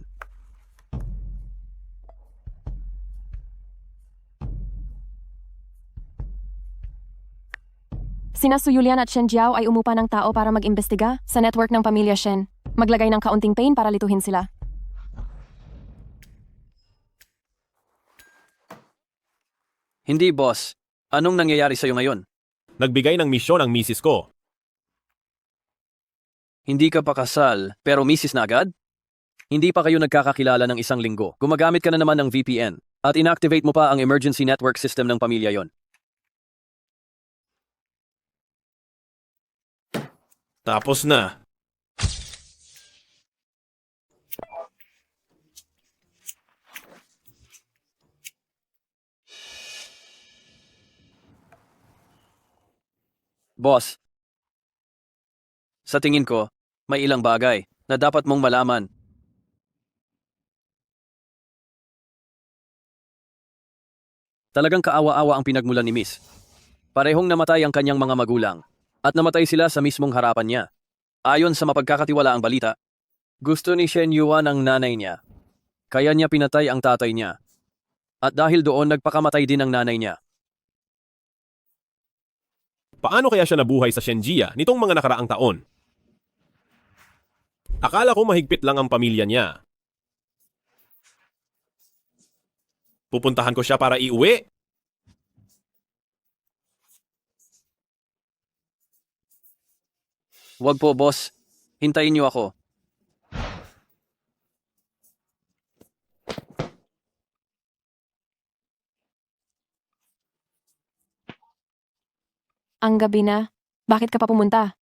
Speaker 3: Sina Su Yulian at Shen Jiao ay umupa ng tao para mag-imbestiga sa network ng pamilya Shen. Maglagay ng kaunting pain para lituhin sila.
Speaker 6: Hindi, boss. Anong nangyayari sa'yo ngayon?
Speaker 4: Nagbigay ng misyon ang misis ko.
Speaker 6: Hindi ka pa kasal, pero misis na agad? Hindi pa kayo nagkakakilala ng isang linggo. Gumagamit ka na naman ng VPN. At inactivate mo pa ang emergency network system ng pamilya yon.
Speaker 4: Tapos na.
Speaker 6: Boss, sa tingin ko, may ilang bagay na dapat mong malaman. Talagang kaawa-awa ang pinagmulan ni Miss. Parehong namatay ang kanyang mga magulang at namatay sila sa mismong harapan niya. Ayon sa mapagkakatiwalaang balita, gusto ni Shen Yuan ang nanay niya. Kaya niya pinatay ang tatay niya. At dahil doon nagpakamatay din ang nanay niya.
Speaker 4: Paano kaya siya nabuhay sa Shenjia nitong mga nakaraang taon? Akala ko mahigpit lang ang pamilya niya. Pupuntahan ko siya para iuwi.
Speaker 6: Wag po, boss. Hintayin niyo ako.
Speaker 3: Ang gabi na. Bakit ka pa pumunta?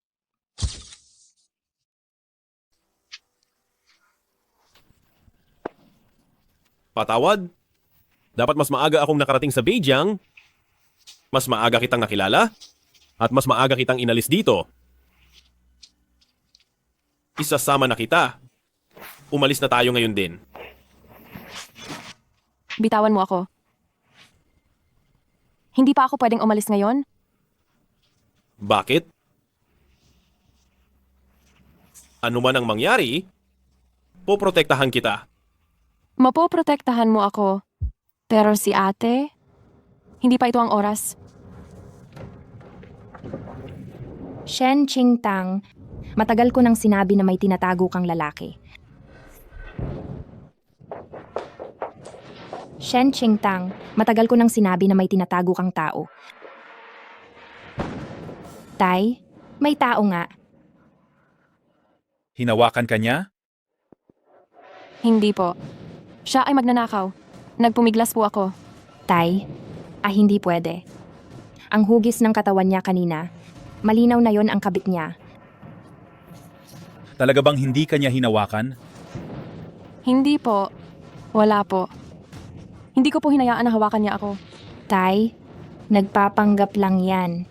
Speaker 4: Patawad? Dapat mas maaga akong nakarating sa Beijing. Mas maaga kitang nakilala. At mas maaga kitang inalis dito. Isasama na kita. Umalis na tayo ngayon din.
Speaker 3: Bitawan mo ako. Hindi pa ako pwedeng umalis ngayon?
Speaker 4: Bakit? Ano man ang mangyari, poprotektahan kita.
Speaker 3: Mapoprotektahan mo ako. Pero si ate, hindi pa ito ang oras.
Speaker 8: Shen Qingtang, matagal ko nang sinabi na may tinatago kang lalaki. Shen Qingtang, matagal ko nang sinabi na may tinatago kang tao. Tay, may tao nga.
Speaker 2: Hinawakan ka niya?
Speaker 3: Hindi po. Siya ay magnanakaw. Nagpumiglas po ako.
Speaker 8: Tay, hindi pwede. Ang hugis ng katawan niya kanina, malinaw na yon ang kabit niya.
Speaker 2: Talaga bang hindi ka niya hinawakan?
Speaker 3: Hindi po. Wala po. Hindi ko po hinayaan na hawakan niya ako.
Speaker 8: Tay, nagpapanggap lang yan.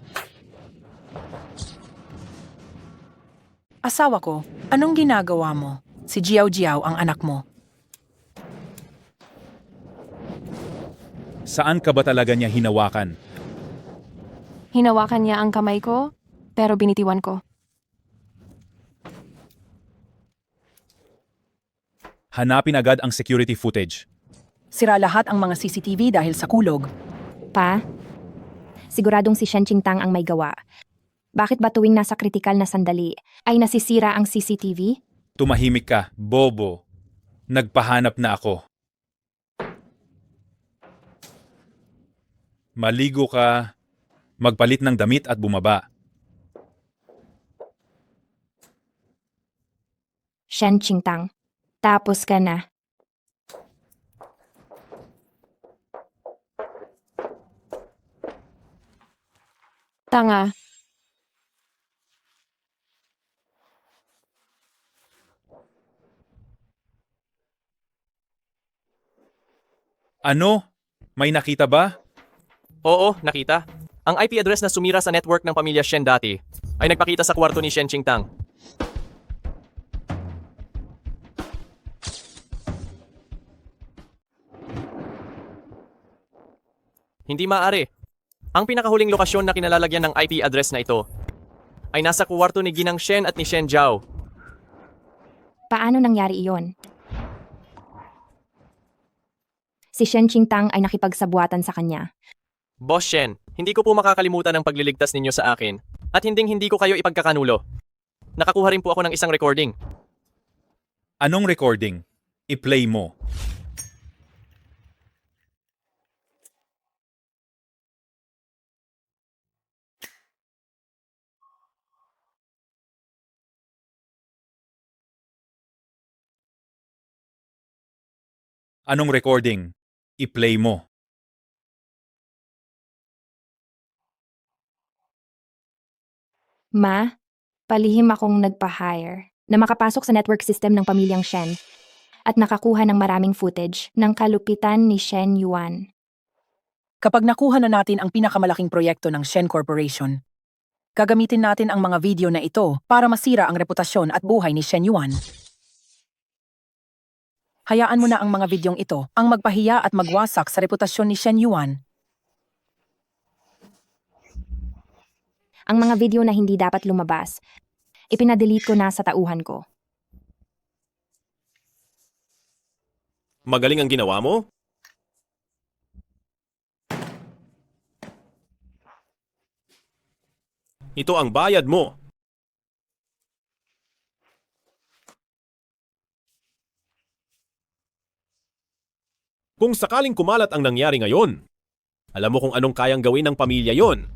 Speaker 9: Asawa ko, anong ginagawa mo? Si Jiao Jiao ang anak mo.
Speaker 2: Saan ka ba talaga niya hinawakan?
Speaker 3: Hinawakan niya ang kamay ko, pero binitiwan ko.
Speaker 2: Hanapin agad ang security footage.
Speaker 9: Sira lahat ang mga CCTV dahil sa kulog.
Speaker 8: Pa, siguradong si Shen Qingtang ang may gawa. Bakit ba tuwing nasa kritikal na sandali ay nasisira ang CCTV?
Speaker 2: Tumahimik ka, bobo. Nagpahanap na ako. Maligo ka, magpalit ng damit at bumaba.
Speaker 8: Shen Qingtang, tapos ka na.
Speaker 3: Tanga.
Speaker 2: Ano? May nakita ba?
Speaker 12: Oo, nakita. Ang IP address na sumira sa network ng pamilya Shen dati ay nagpakita sa kwarto ni Shen Qingtang. Hindi maaari. Ang pinakahuling lokasyon na kinalalagyan ng IP address na ito ay nasa kwarto ni Ginang Shen at ni Shen Zhao.
Speaker 8: Paano nangyari iyon? Si Shen Qingtang ay nakipagsabwatan sa kanya.
Speaker 12: Boss Shen, hindi ko po makakalimutan ang pagliligtas ninyo sa akin at hindi ko kayo ipagkakanulo. Nakakuha rin po ako ng isang recording.
Speaker 2: Anong recording? I-play mo. Anong recording? I-play mo.
Speaker 8: Ma, palihim akong nagpa-hire na makapasok sa network system ng pamilyang Shen at nakakuha ng maraming footage ng kalupitan ni Shen Yuan.
Speaker 9: Kapag nakuha na natin ang pinakamalaking proyekto ng Shen Corporation, gagamitin natin ang mga video na ito para masira ang reputasyon at buhay ni Shen Yuan. Hayaan mo na ang mga videong ito ang magpahiya at magwasak sa reputasyon ni Shen Yuan.
Speaker 8: Ang mga video na hindi dapat lumabas, ipinadelete ko na sa tauhan ko.
Speaker 4: Magaling ang ginawa mo? Ito ang bayad mo. Kung sakaling kumalat ang nangyari ngayon, alam mo kung anong kayang gawin ng pamilya yon.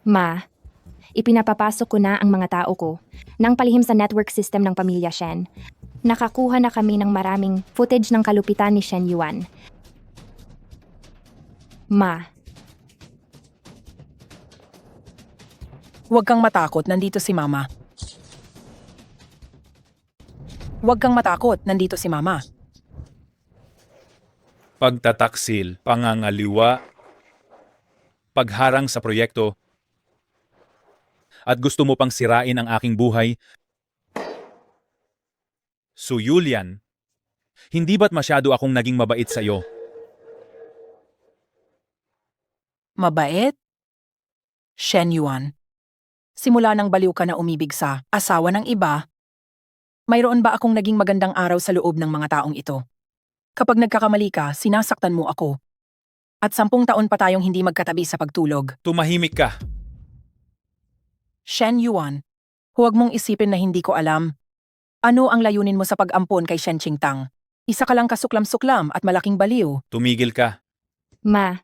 Speaker 8: Ma, ipinapapasok ko na ang mga tao ko nang palihim sa network system ng pamilya Shen. Nakakuha na kami ng maraming footage ng kalupitan ni Shen Yuan. Ma,
Speaker 9: Huwag kang matakot, nandito si Mama. Huwag kang matakot, nandito si Mama.
Speaker 2: Pagtataksil, pangangaliwa, pagharang sa proyekto, at gusto mo pang sirain ang aking buhay. So Yulian, hindi ba't masyado akong naging mabait sa'yo?
Speaker 9: Mabait? Shen Yuan. Simula nang baliw ka na umibig sa asawa ng iba, mayroon ba akong naging magandang araw sa loob ng mga taong ito? Kapag nagkakamali ka, sinasaktan mo ako. At 10 taon pa tayong hindi magkatabi sa pagtulog.
Speaker 2: Tumahimik ka.
Speaker 9: Shen Yuan, huwag mong isipin na hindi ko alam. Ano ang layunin mo sa pag-ampon kay Shen Qingtang? Isa ka lang kasuklam-suklam at malaking baliw.
Speaker 2: Tumigil ka.
Speaker 8: Ma,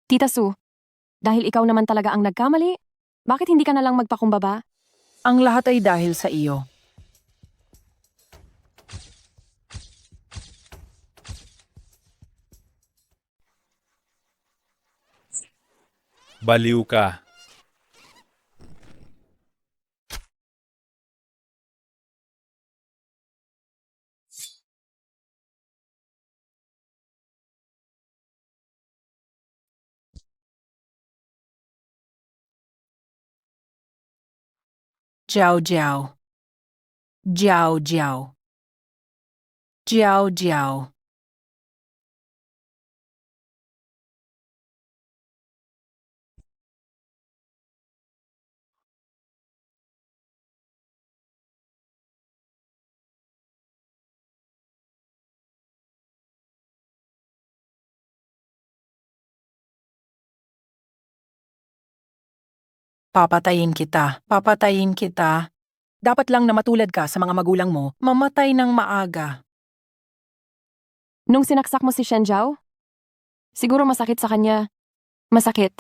Speaker 3: Tita Su, dahil ikaw naman talaga ang nagkamali, bakit hindi ka na lang magpakumbaba?
Speaker 9: Ang lahat ay dahil sa iyo.
Speaker 2: Baliw ka.
Speaker 9: Jiao Jiao. Jiao Jiao. Jiao Jiao. Papatayin kita. Papatayin kita. Dapat lang na matulad ka sa mga magulang mo, mamatay ng maaga.
Speaker 3: Nung sinaksak mo si Shen Zhao? Siguro masakit sa kanya. Masakit.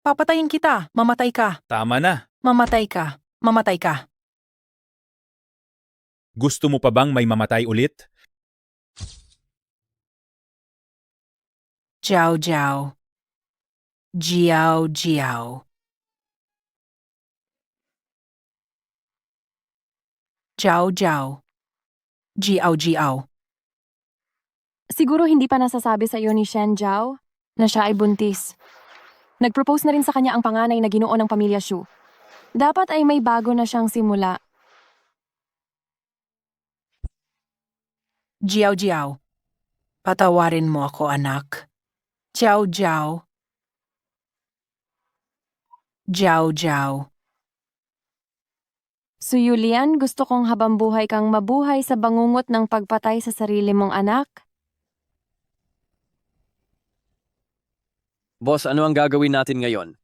Speaker 9: Papatayin kita. Mamatay ka.
Speaker 2: Tama na.
Speaker 9: Mamatay ka. Mamatay ka.
Speaker 2: Gusto mo pa bang may mamatay ulit?
Speaker 9: Jiao Jiao. Jiao Jiao. Jiao Jiao. Jiao Jiao.
Speaker 3: Siguro hindi pa nasasabi sa iyo ni Shen Zhao na siya ay buntis. Nag-propose na rin sa kanya ang panganay na ginoo ng pamilya Shu. Dapat ay may bago na siyang simula.
Speaker 9: Jiao Jiao. Patawarin mo ako, anak. Jiao Jiao. Jiao Jiao.
Speaker 3: So Yulian, gusto kong habang buhay kang mabuhay sa bangungot ng pagpatay sa sarili mong anak?
Speaker 6: Boss, ano ang gagawin natin ngayon?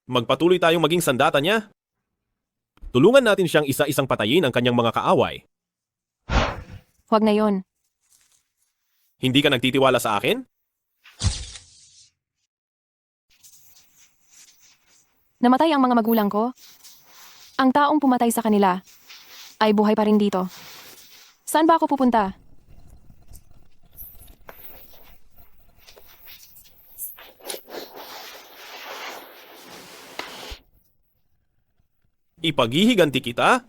Speaker 4: Magpatuloy tayong maging sandata niya. Tulungan natin siyang isa-isang patayin ang kanyang mga kaaway.
Speaker 3: Huwag na yon.
Speaker 4: Hindi ka nagtitiwala sa akin?
Speaker 3: Namatay ang mga magulang ko. Ang taong pumatay sa kanila ay buhay pa rin dito. Saan ba ako pupunta?
Speaker 4: Ipaghihiganti kita?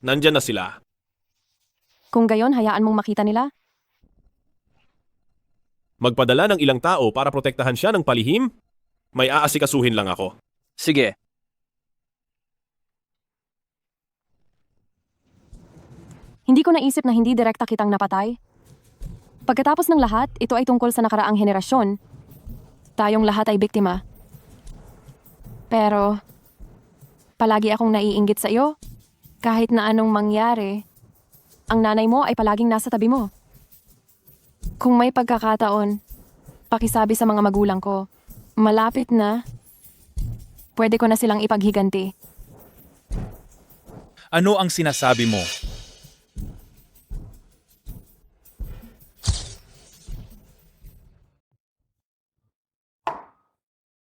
Speaker 4: Nandyan na sila.
Speaker 3: Kung gayon, hayaan mong makita nila?
Speaker 4: Magpadala ng ilang tao para protektahan siya ng palihim? May aasikasuhin lang ako.
Speaker 6: Sige.
Speaker 3: Hindi ko naisip na hindi direkta kitang napatay. Pagkatapos ng lahat, ito ay tungkol sa nakaraang henerasyon. Tayong lahat ay biktima. Pero, palagi akong naiinggit sa iyo. Kahit na anong mangyari, ang nanay mo ay palaging nasa tabi mo. Kung may pagkakataon, pakisabi sa mga magulang ko, malapit na, pwede ko na silang ipaghiganti.
Speaker 2: Ano ang sinasabi mo?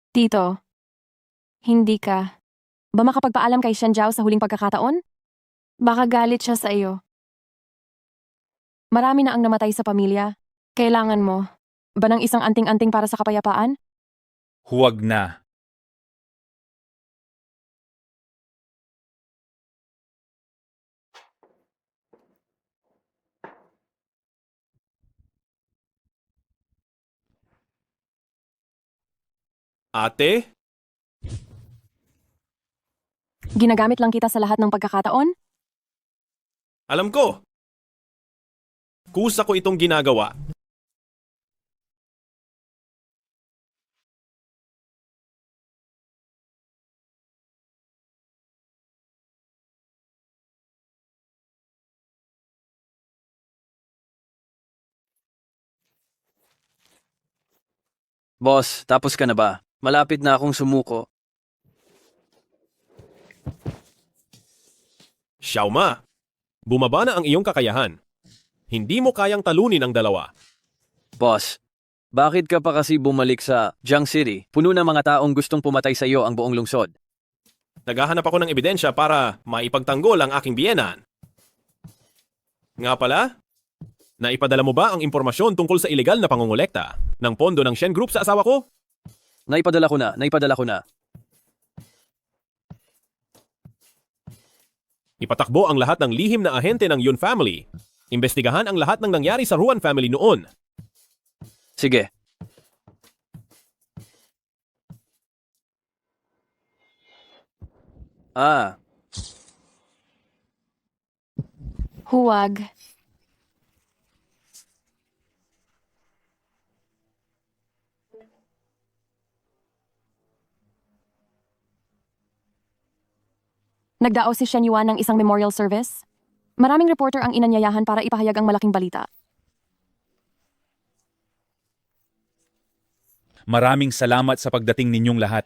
Speaker 3: Tito, hindi ka ba makapagpaalam kay Shen Zhao sa huling pagkakataon? Baka galit siya sa iyo. Marami na ang namatay sa pamilya. Kailangan mo ba ng isang anting-anting para sa kapayapaan?
Speaker 2: Huwag na.
Speaker 4: Ate?
Speaker 3: Ginagamit lang kita sa lahat ng pagkakataon?
Speaker 4: Alam ko. Kusa ko itong ginagawa.
Speaker 6: Boss, tapos ka na ba? Malapit na akong sumuko.
Speaker 4: Xiaoma, bumaba na ang iyong kakayahan. Hindi mo kayang talunin ang dalawa.
Speaker 6: Boss, bakit ka pa kasi bumalik sa Jiang City? Puno ng mga taong gustong pumatay sa iyo ang buong lungsod.
Speaker 4: Naghahanap ako ng ebidensya para maipagtanggol ang aking biyenan. Nga pala, naipadala mo ba ang impormasyon tungkol sa ilegal na pangongolekta ng pondo ng Shen Group sa asawa ko?
Speaker 6: Naipadala ko na.
Speaker 4: Ipatakbo ang lahat ng lihim na ahente ng Yun family. Imbestigahan ang lahat ng nangyari sa Ruan family noon.
Speaker 6: Sige.
Speaker 3: Huwag. Nagdao si Shen Yuan ng isang memorial service. Maraming reporter ang inanyayahan para ipahayag ang malaking balita.
Speaker 2: Maraming salamat sa pagdating ninyong lahat.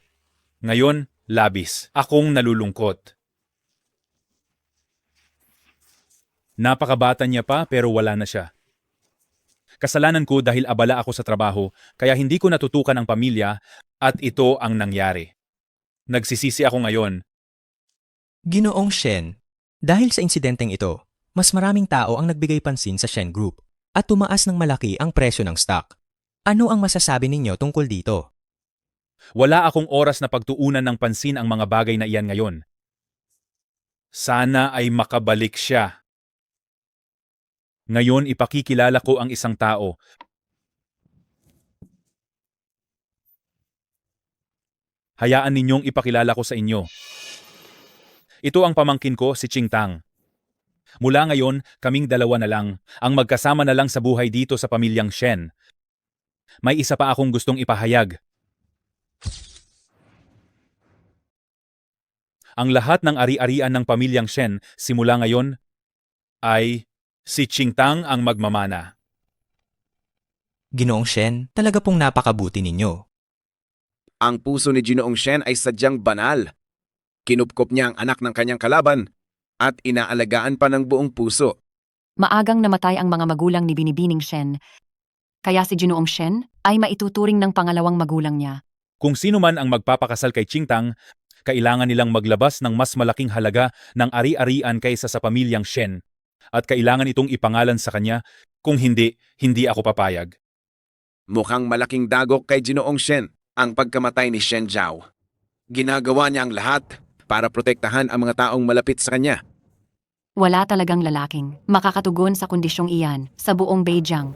Speaker 2: Ngayon, labis. Akong nalulungkot. Napakabata niya pa pero wala na siya. Kasalanan ko dahil abala ako sa trabaho kaya hindi ko natutukan ang pamilya at ito ang nangyari. Nagsisisi ako ngayon.
Speaker 13: Ginoong Shen, dahil sa insidenteng ito, mas maraming tao ang nagbigay pansin sa Shen Group at tumaas ng malaki ang presyo ng stock. Ano ang masasabi ninyo tungkol dito?
Speaker 2: Wala akong oras na pagtuunan ng pansin ang mga bagay na iyan ngayon. Sana ay makabalik siya. Ngayon ipakikilala ko ang isang tao. Hayaan ninyong ipakilala ko sa inyo. Ito ang pamangkin ko, si Qingtang. Mula ngayon, kaming dalawa na lang, ang magkasama na lang sa buhay dito sa pamilyang Shen. May isa pa akong gustong ipahayag. Ang lahat ng ari-arian ng pamilyang Shen simula ngayon ay si Qingtang ang magmamana.
Speaker 13: Ginoong Shen, talaga pong napakabuti ninyo.
Speaker 14: Ang puso ni Ginoong Shen ay sadyang banal. Kinupkop niya ang anak ng kanyang kalaban at inaalagaan pa ng buong puso.
Speaker 3: Maagang namatay ang mga magulang ni Binibining Shen. Kaya si Ginoong Shen ay maituturing ng pangalawang magulang niya.
Speaker 2: Kung sino man ang magpapakasal kay Qingtang, kailangan nilang maglabas ng mas malaking halaga ng ari-arian kaysa sa pamilyang Shen. At kailangan itong ipangalan sa kanya, kung hindi, hindi ako papayag.
Speaker 14: Mukhang malaking dagok kay Ginoong Shen ang pagkamatay ni Shen Zhao. Ginagawa niya ang lahat para protektahan ang mga taong malapit sa kanya.
Speaker 3: Wala talagang lalaking makakatugon sa kondisyong iyan sa buong Beijing.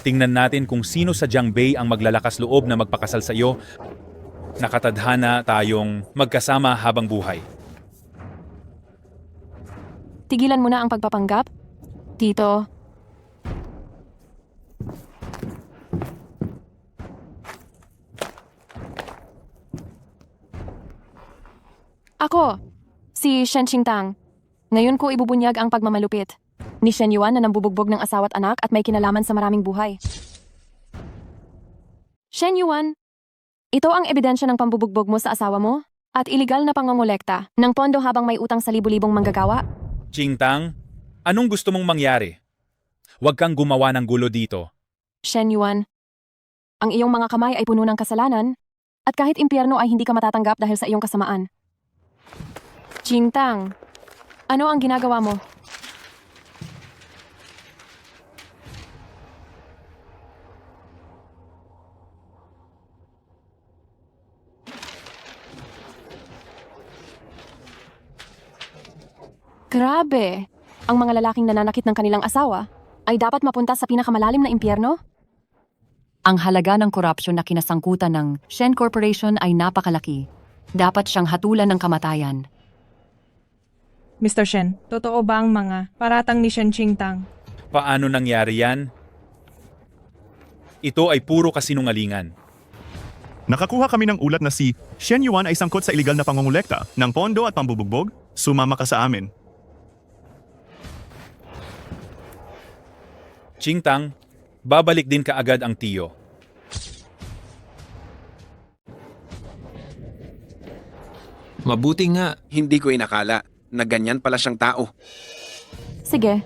Speaker 2: Tingnan natin kung sino sa Jiangbei ang maglalakas loob na magpakasal sa iyo. Nakatadhana tayong magkasama habang buhay.
Speaker 3: Tigilan mo na ang pagpapanggap, Tito. Ako, si Shen Qingtang. Ngayon ko ibubunyag ang pagmamalupit ni Shen Yuan na nambubugbog ng asawa at anak at may kinalaman sa maraming buhay. Shen Yuan, ito ang ebidensya ng pambubugbog mo sa asawa mo at iligal na pangongolekta ng pondo habang may utang sa libu-libong manggagawa.
Speaker 2: Qingtang, anong gusto mong mangyari? Huwag kang gumawa ng gulo dito.
Speaker 3: Shen Yuan, ang iyong mga kamay ay puno ng kasalanan at kahit impyerno ay hindi ka matatanggap dahil sa iyong kasamaan. Qingtang, ano ang ginagawa mo? Grabe! Ang mga lalaking nananakit ng kanilang asawa ay dapat mapunta sa pinakamalalim na impyerno? Ang halaga ng korupsyon na kinasangkutan ng Shen Corporation ay napakalaki. Dapat siyang hatulan ng kamatayan.
Speaker 15: Mr. Shen, totoo ba ang mga paratang ni Shen Qingtang?
Speaker 2: Paano nangyari yan? Ito ay puro kasinungalingan.
Speaker 16: Nakakuha kami ng ulat na si Shen Yuan ay sangkot sa iligal na pangongolekta ng pondo at pambubugbog. Sumama ka sa amin.
Speaker 2: Qingtang, babalik din kaagad ang tiyo.
Speaker 14: Mabuti nga. Hindi ko inakala na ganyan pala siyang tao.
Speaker 3: Sige.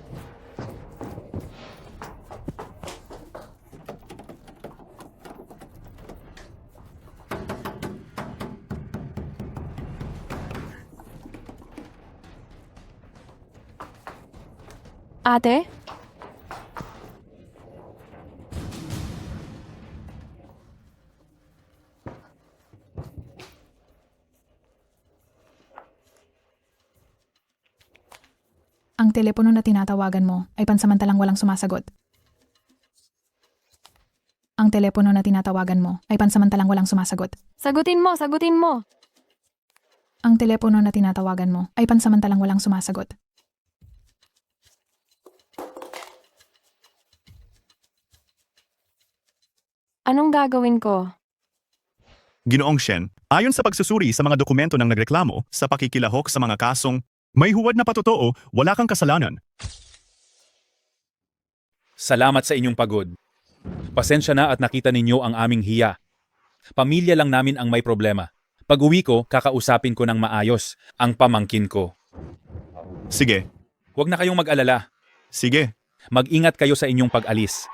Speaker 3: Ate?
Speaker 7: Ang telepono na tinatawagan mo ay pansamantalang walang sumasagot. Ang telepono na tinatawagan mo ay pansamantalang walang sumasagot.
Speaker 3: Sagutin mo, sagutin mo.
Speaker 7: Ang telepono na tinatawagan mo ay pansamantalang walang sumasagot.
Speaker 3: Anong gagawin ko?
Speaker 16: Ginoong Shen, ayon sa pagsusuri sa mga dokumento ng nagreklamo sa pakikilahok sa mga kasong may huwad na patotoo, wala kang kasalanan.
Speaker 2: Salamat sa inyong pagod. Pasensya na at nakita ninyo ang aming hiya. Pamilya lang namin ang may problema. Pag-uwi ko, kakausapin ko ng maayos ang pamangkin ko.
Speaker 16: Sige.
Speaker 2: Huwag na kayong mag-alala.
Speaker 16: Sige.
Speaker 2: Mag-ingat kayo sa inyong pag-alis.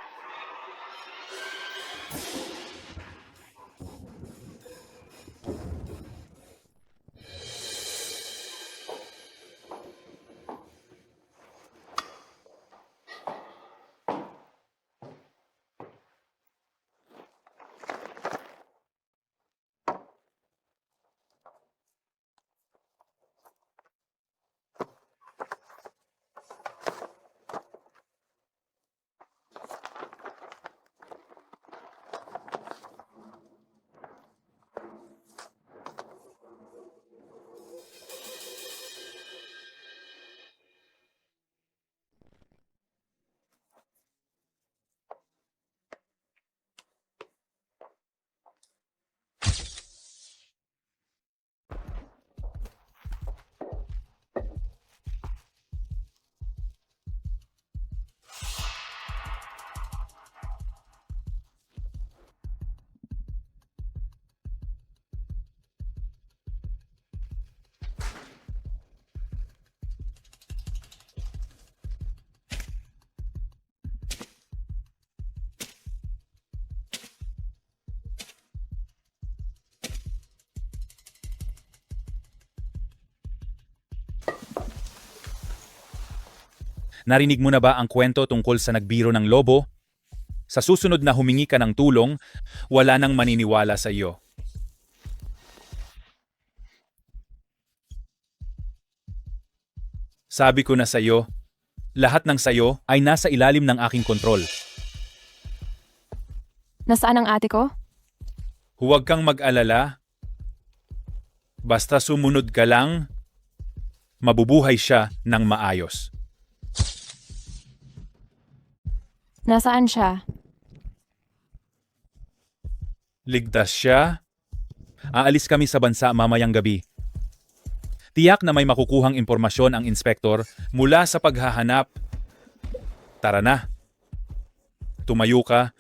Speaker 2: Narinig mo na ba ang kwento tungkol sa nagbiro ng lobo? Sa susunod na humingi ka ng tulong, wala nang maniniwala sa iyo. Sabi ko na sa iyo, lahat ng sayo ay nasa ilalim ng aking kontrol.
Speaker 3: Nasaan ang ate ko?
Speaker 2: Huwag kang mag-alala. Basta sumunod ka lang, mabubuhay siya ng maayos.
Speaker 3: Nasaan siya?
Speaker 2: Ligtas siya. Aalis kami sa bansa mamayang gabi. Tiyak na may makukuhang impormasyon ang inspektor mula sa paghahanap. Tara na. Tumayo ka.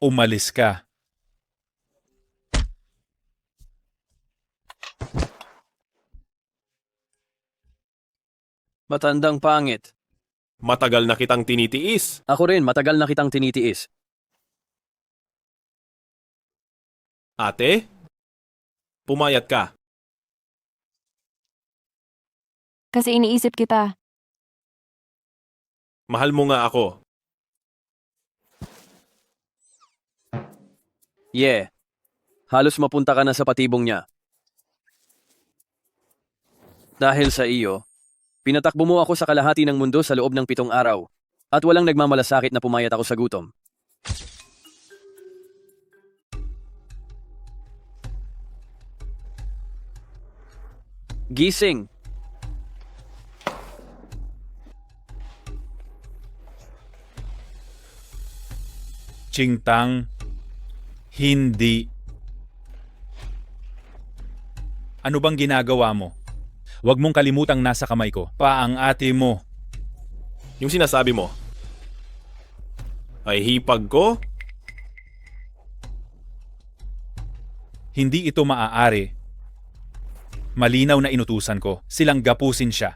Speaker 2: Umalis ka.
Speaker 6: Matandang pangit.
Speaker 4: Matagal na kitang tinitiis.
Speaker 6: Ako rin, matagal na kitang tinitiis.
Speaker 4: Ate? Pumayat ka.
Speaker 3: Kasi iniisip kita.
Speaker 4: Mahal mo nga ako.
Speaker 6: Yeah. Halos mapunta ka na sa patibong niya. Dahil sa iyo, pinatakbo mo ako sa kalahati ng mundo sa loob ng 7 araw at walang nagmamalasakit na pumayat ako sa gutom. Gising!
Speaker 2: Chingtang, hindi. Ano bang ginagawa mo? Huwag mong kalimutang nasa kamay ko. Pa ang ate mo.
Speaker 4: Yung sinasabi mo, ay hipag ko?
Speaker 2: Hindi ito maaari. Malinaw na inutusan ko. Silang gapusin siya.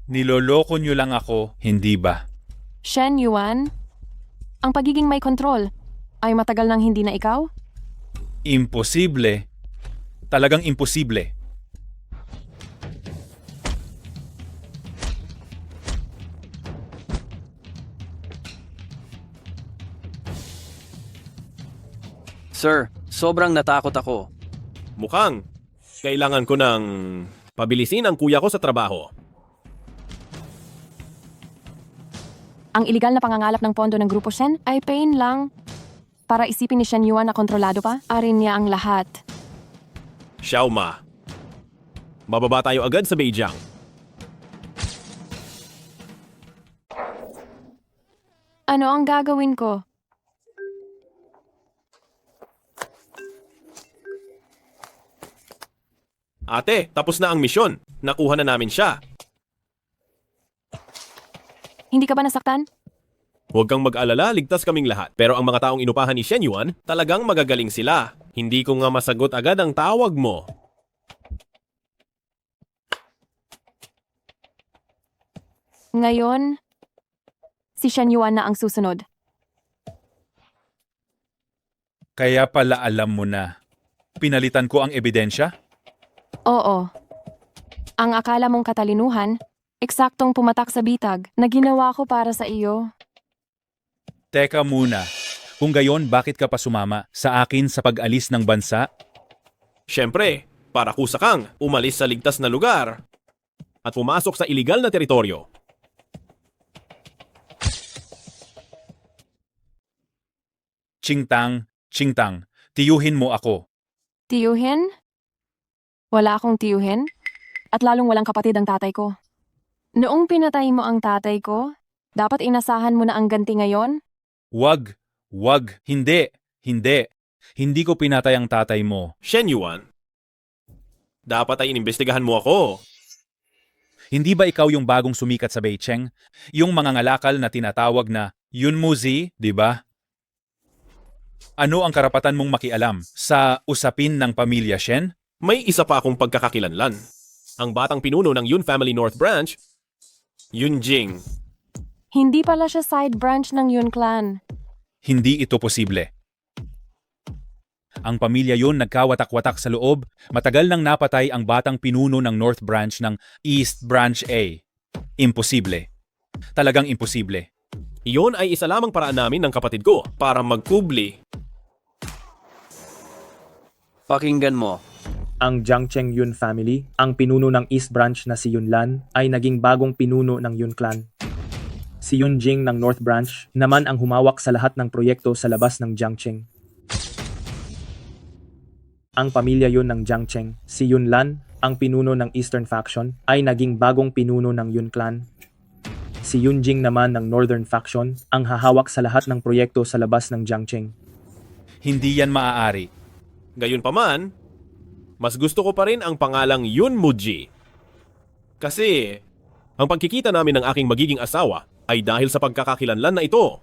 Speaker 2: Niloloko niyo lang ako, hindi ba?
Speaker 3: Shen Yuan? Ang pagiging may kontrol ay matagal nang hindi na ikaw?
Speaker 2: Imposible. Talagang imposible.
Speaker 6: Sir, sobrang natakot ako.
Speaker 4: Mukhang kailangan ko ng pabilisin ang kuya ko sa trabaho.
Speaker 3: Ang iligal na pangangalap ng pondo ng Grupo Shen ay pain lang. Para isipin ni Shen Yuan na kontrolado pa, arin niya ang lahat.
Speaker 4: Xiaoma. Bababa tayo agad sa Beijing.
Speaker 3: Ano ang gagawin ko?
Speaker 4: Ate, tapos na ang misyon. Nakuha na namin siya.
Speaker 3: Hindi ka ba nasaktan?
Speaker 4: Huwag kang mag-alala, ligtas kaming lahat. Pero ang mga taong inupahan ni Shen Yuan, talagang magagaling sila. Hindi ko nga masagot agad ang tawag mo.
Speaker 3: Ngayon, si Shen Yuan na ang susunod.
Speaker 2: Kaya pala alam mo na. Pinalitan ko ang ebidensya?
Speaker 3: Oo. Ang akala mong katalinuhan, eksaktong pumatak sa bitag na ginawa ko para sa iyo.
Speaker 2: Teka muna. Kung gayon, bakit ka pa sumama sa akin sa pag-alis ng bansa?
Speaker 4: Siyempre, para kusa kang umalis sa ligtas na lugar at pumasok sa iligal na teritoryo.
Speaker 2: Chingtang, Chingtang, tiyuhin mo ako.
Speaker 3: Tiyuhin? Wala akong tiyuhin? At lalong walang kapatid ang tatay ko. Noong pinatay mo ang tatay ko, dapat inasahan mo na ang ganti ngayon?
Speaker 2: Wag, hindi. Hindi ko pinatay ang tatay mo.
Speaker 4: Shen Yuan, dapat ay inimbestigahan mo ako.
Speaker 2: Hindi ba ikaw yung bagong sumikat sa Beijing? Yung mga ngalakal na tinatawag na Yun Muzi, di ba? Ano ang karapatan mong makialam sa usapin ng pamilya Shen?
Speaker 4: May isa pa akong pagkakakilanlan. Ang batang pinuno ng Yun Family North Branch, Yun Jing.
Speaker 3: Hindi pala siya side branch ng Yun Clan.
Speaker 2: Hindi ito posible. Ang pamilya yun nagkawatak-watak sa loob, matagal nang napatay ang batang pinuno ng North Branch ng East Branch A. Imposible. Talagang imposible.
Speaker 4: Iyon ay isa lamang paraan namin ng kapatid ko para magkubli.
Speaker 6: Pakinggan mo.
Speaker 11: Ang Jiang Cheng Yun family, ang pinuno ng East Branch na si Yun Lan, ay naging bagong pinuno ng Yun Clan. Si Yun Jing ng North Branch naman ang humawak sa lahat ng proyekto sa labas ng Jiang Cheng. Ang pamilya yun ng Jiang Cheng, si Yun Lan, ang pinuno ng Eastern Faction, ay naging bagong pinuno ng Yun Clan. Si Yun Jing naman ng Northern Faction ang hahawak sa lahat ng proyekto sa labas ng Jiang Cheng.
Speaker 2: Hindi yan maaari.
Speaker 4: Gayunpaman, mas gusto ko pa rin ang pangalang Yun Muji. Kasi, ang pagkikita namin ng aking magiging asawa ay dahil sa pagkakakilanlan na ito.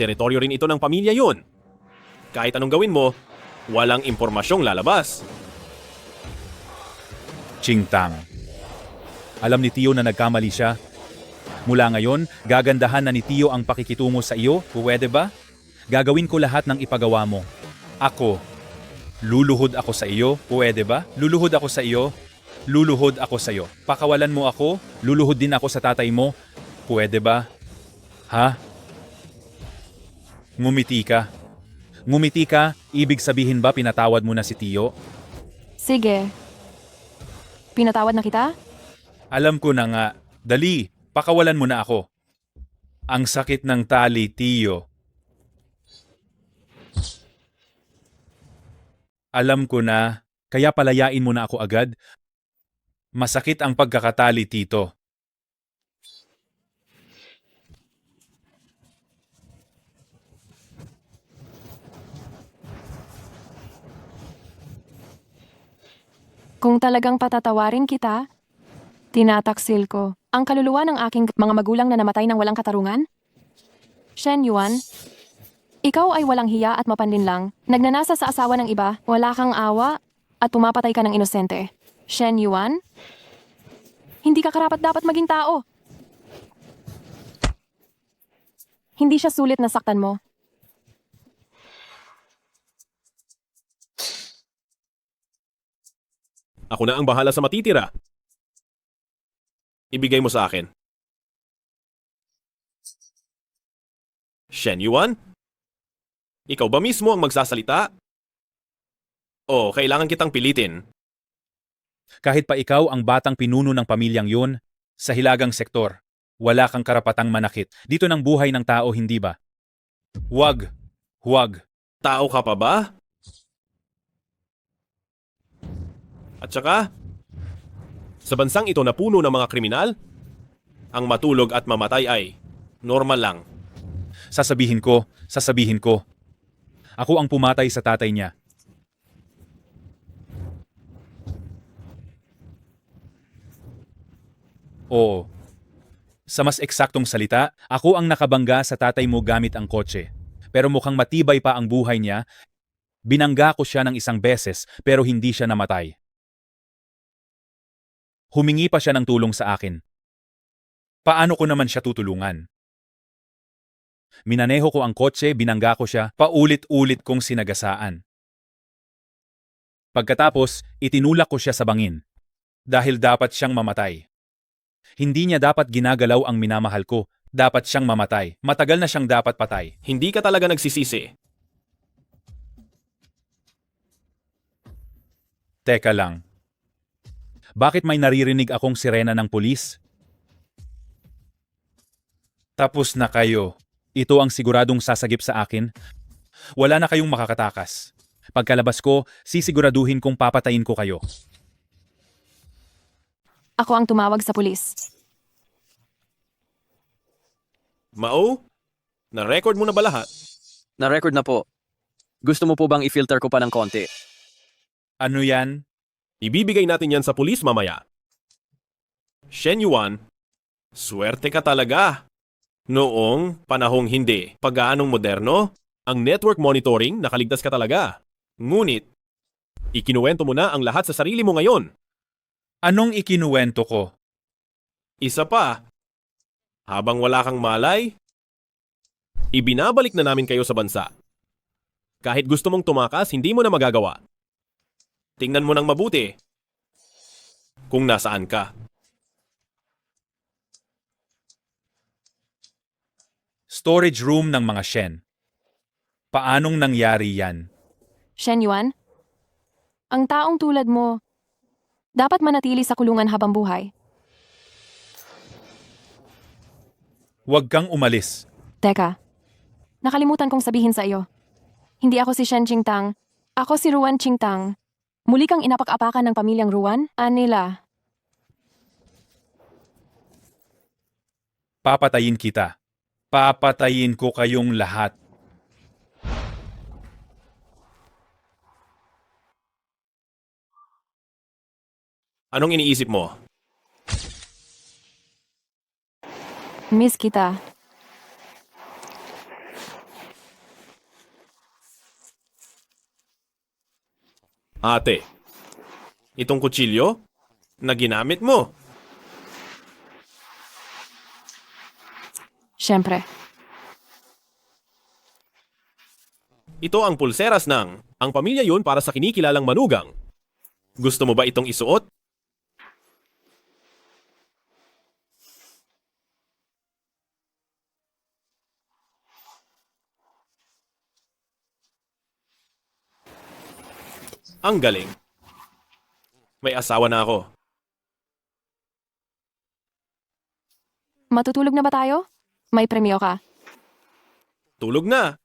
Speaker 4: Teritoryo rin ito ng pamilya yun. Kahit anong gawin mo, walang impormasyong lalabas.
Speaker 2: Qingtang. Alam ni Tio na nagkamali siya. Mula ngayon, gagandahan na ni Tio ang pakikitungo sa iyo, pwede ba? Gagawin ko lahat ng ipagawa mo. Ako. Luluhod ako sa iyo, pwede ba? Luluhod ako sa iyo. Luluhod ako sa iyo. Pakawalan mo ako, luluhod din ako sa tatay mo. Pwede ba? Ha? Ngumiti ka. Ngumiti ka, ibig sabihin ba pinatawad mo na si Tio?
Speaker 3: Sige. Pinatawad na kita?
Speaker 2: Alam ko na nga. Dali, pakawalan mo na ako. Ang sakit ng tali, Tio. Alam ko na, kaya palayain mo na ako agad. Masakit ang pagkakatali, Tito.
Speaker 3: Kung talagang patatawarin kita, tinataksil ko ang kaluluwa ng aking mga magulang na namatay ng walang katarungan? Shen Yuan, ikaw ay walang hiya at mapanlinlang, nagnanasa sa asawa ng iba, wala kang awa, at pumapatay ka ng inosente. Shen Yuan, hindi ka karapat dapat maging tao. Hindi siya sulit na saktan mo.
Speaker 4: Ako na ang bahala sa matitira. Ibigay mo sa akin. Shen Yuan? Ikaw ba mismo ang magsasalita? O kailangan kitang pilitin?
Speaker 2: Kahit pa ikaw ang batang pinuno ng pamilyang yun, sa hilagang sektor, wala kang karapatang manakit. Dito ng buhay ng tao, hindi ba? Huwag. Huwag.
Speaker 4: Tao ka pa ba? At saka, sa bansang ito na puno ng mga kriminal, ang matulog at mamatay ay normal lang.
Speaker 2: Sasabihin ko. Ako ang pumatay sa tatay niya. Oo. Sa mas eksaktong salita, ako ang nakabangga sa tatay mo gamit ang kotse. Pero mukhang matibay pa ang buhay niya. Binangga ko siya ng isang beses pero hindi siya namatay. Humingi pa siya ng tulong sa akin. Paano ko naman siya tutulungan? Minaneho ko ang kotse, binangga ko siya, paulit-ulit kong sinagasaan. Pagkatapos, itinulak ko siya sa bangin. Dahil dapat siyang mamatay. Hindi niya dapat ginagalaw ang minamahal ko. Dapat siyang mamatay. Matagal na siyang dapat patay.
Speaker 4: Hindi ka talaga nagsisisi.
Speaker 2: Teka lang. Bakit may naririnig akong sirena ng pulis? Tapos na kayo. Ito ang siguradong sasagip sa akin. Wala na kayong makakatakas. Pagkalabas ko, sisiguraduhin kong papatayin ko kayo.
Speaker 3: Ako ang tumawag sa pulis.
Speaker 4: Mao? Na-record mo na ba lahat?
Speaker 6: Na-record na po. Gusto mo po bang i-filter ko pa ng konti?
Speaker 2: Ano yan?
Speaker 4: Ibibigay natin yan sa pulis mamaya. Shen Yuan, swerte ka talaga. Noong panahong hindi paggaanong moderno, ang network monitoring nakaligtas ka talaga. Ngunit, ikinuwento mo na ang lahat sa sarili mo ngayon.
Speaker 2: Anong ikinuwento ko?
Speaker 4: Isa pa, habang wala kang malay, Ibinabalik na namin kayo sa bansa. Kahit gusto mong tumakas, hindi mo na magagawa. Tingnan mo nang mabuti kung nasaan ka.
Speaker 2: Storage room ng mga Shen. Paanong nangyari yan?
Speaker 3: Shen Yuan? Ang taong tulad mo, dapat manatili sa kulungan habang buhay.
Speaker 2: Huwag kang umalis.
Speaker 3: Teka, nakalimutan kong sabihin sa iyo. Hindi ako si Shen Qingtang. Ako si Ruan Qingtang. Muli kang inapak-apakan ng pamilyang Ruan? Anila.
Speaker 2: Papatayin kita. Papatayin ko kayong lahat.
Speaker 4: Anong iniisip mo?
Speaker 3: Miss kita.
Speaker 4: Ate, itong kutsilyo na ginamit mo.
Speaker 3: Siyempre.
Speaker 4: Ito ang pulseras ng ang pamilya yun para sa kinikilalang manugang. Gusto mo ba itong isuot? Ang galing. May asawa na ako.
Speaker 3: Matutulog na ba tayo? May premyo ka.
Speaker 4: Tulog na.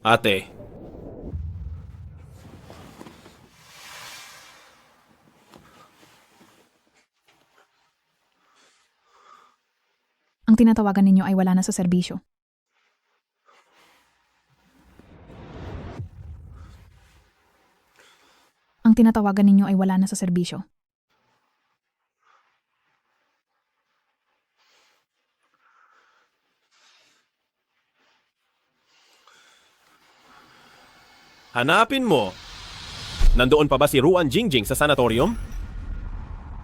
Speaker 4: Ate,
Speaker 7: Ang tinatawagan ninyo ay wala na sa serbisyo. Ang tinatawagan ninyo ay wala na sa serbisyo.
Speaker 4: hanapin mo. Nandoon pa ba si Ruan Jingjing sa sanatorium?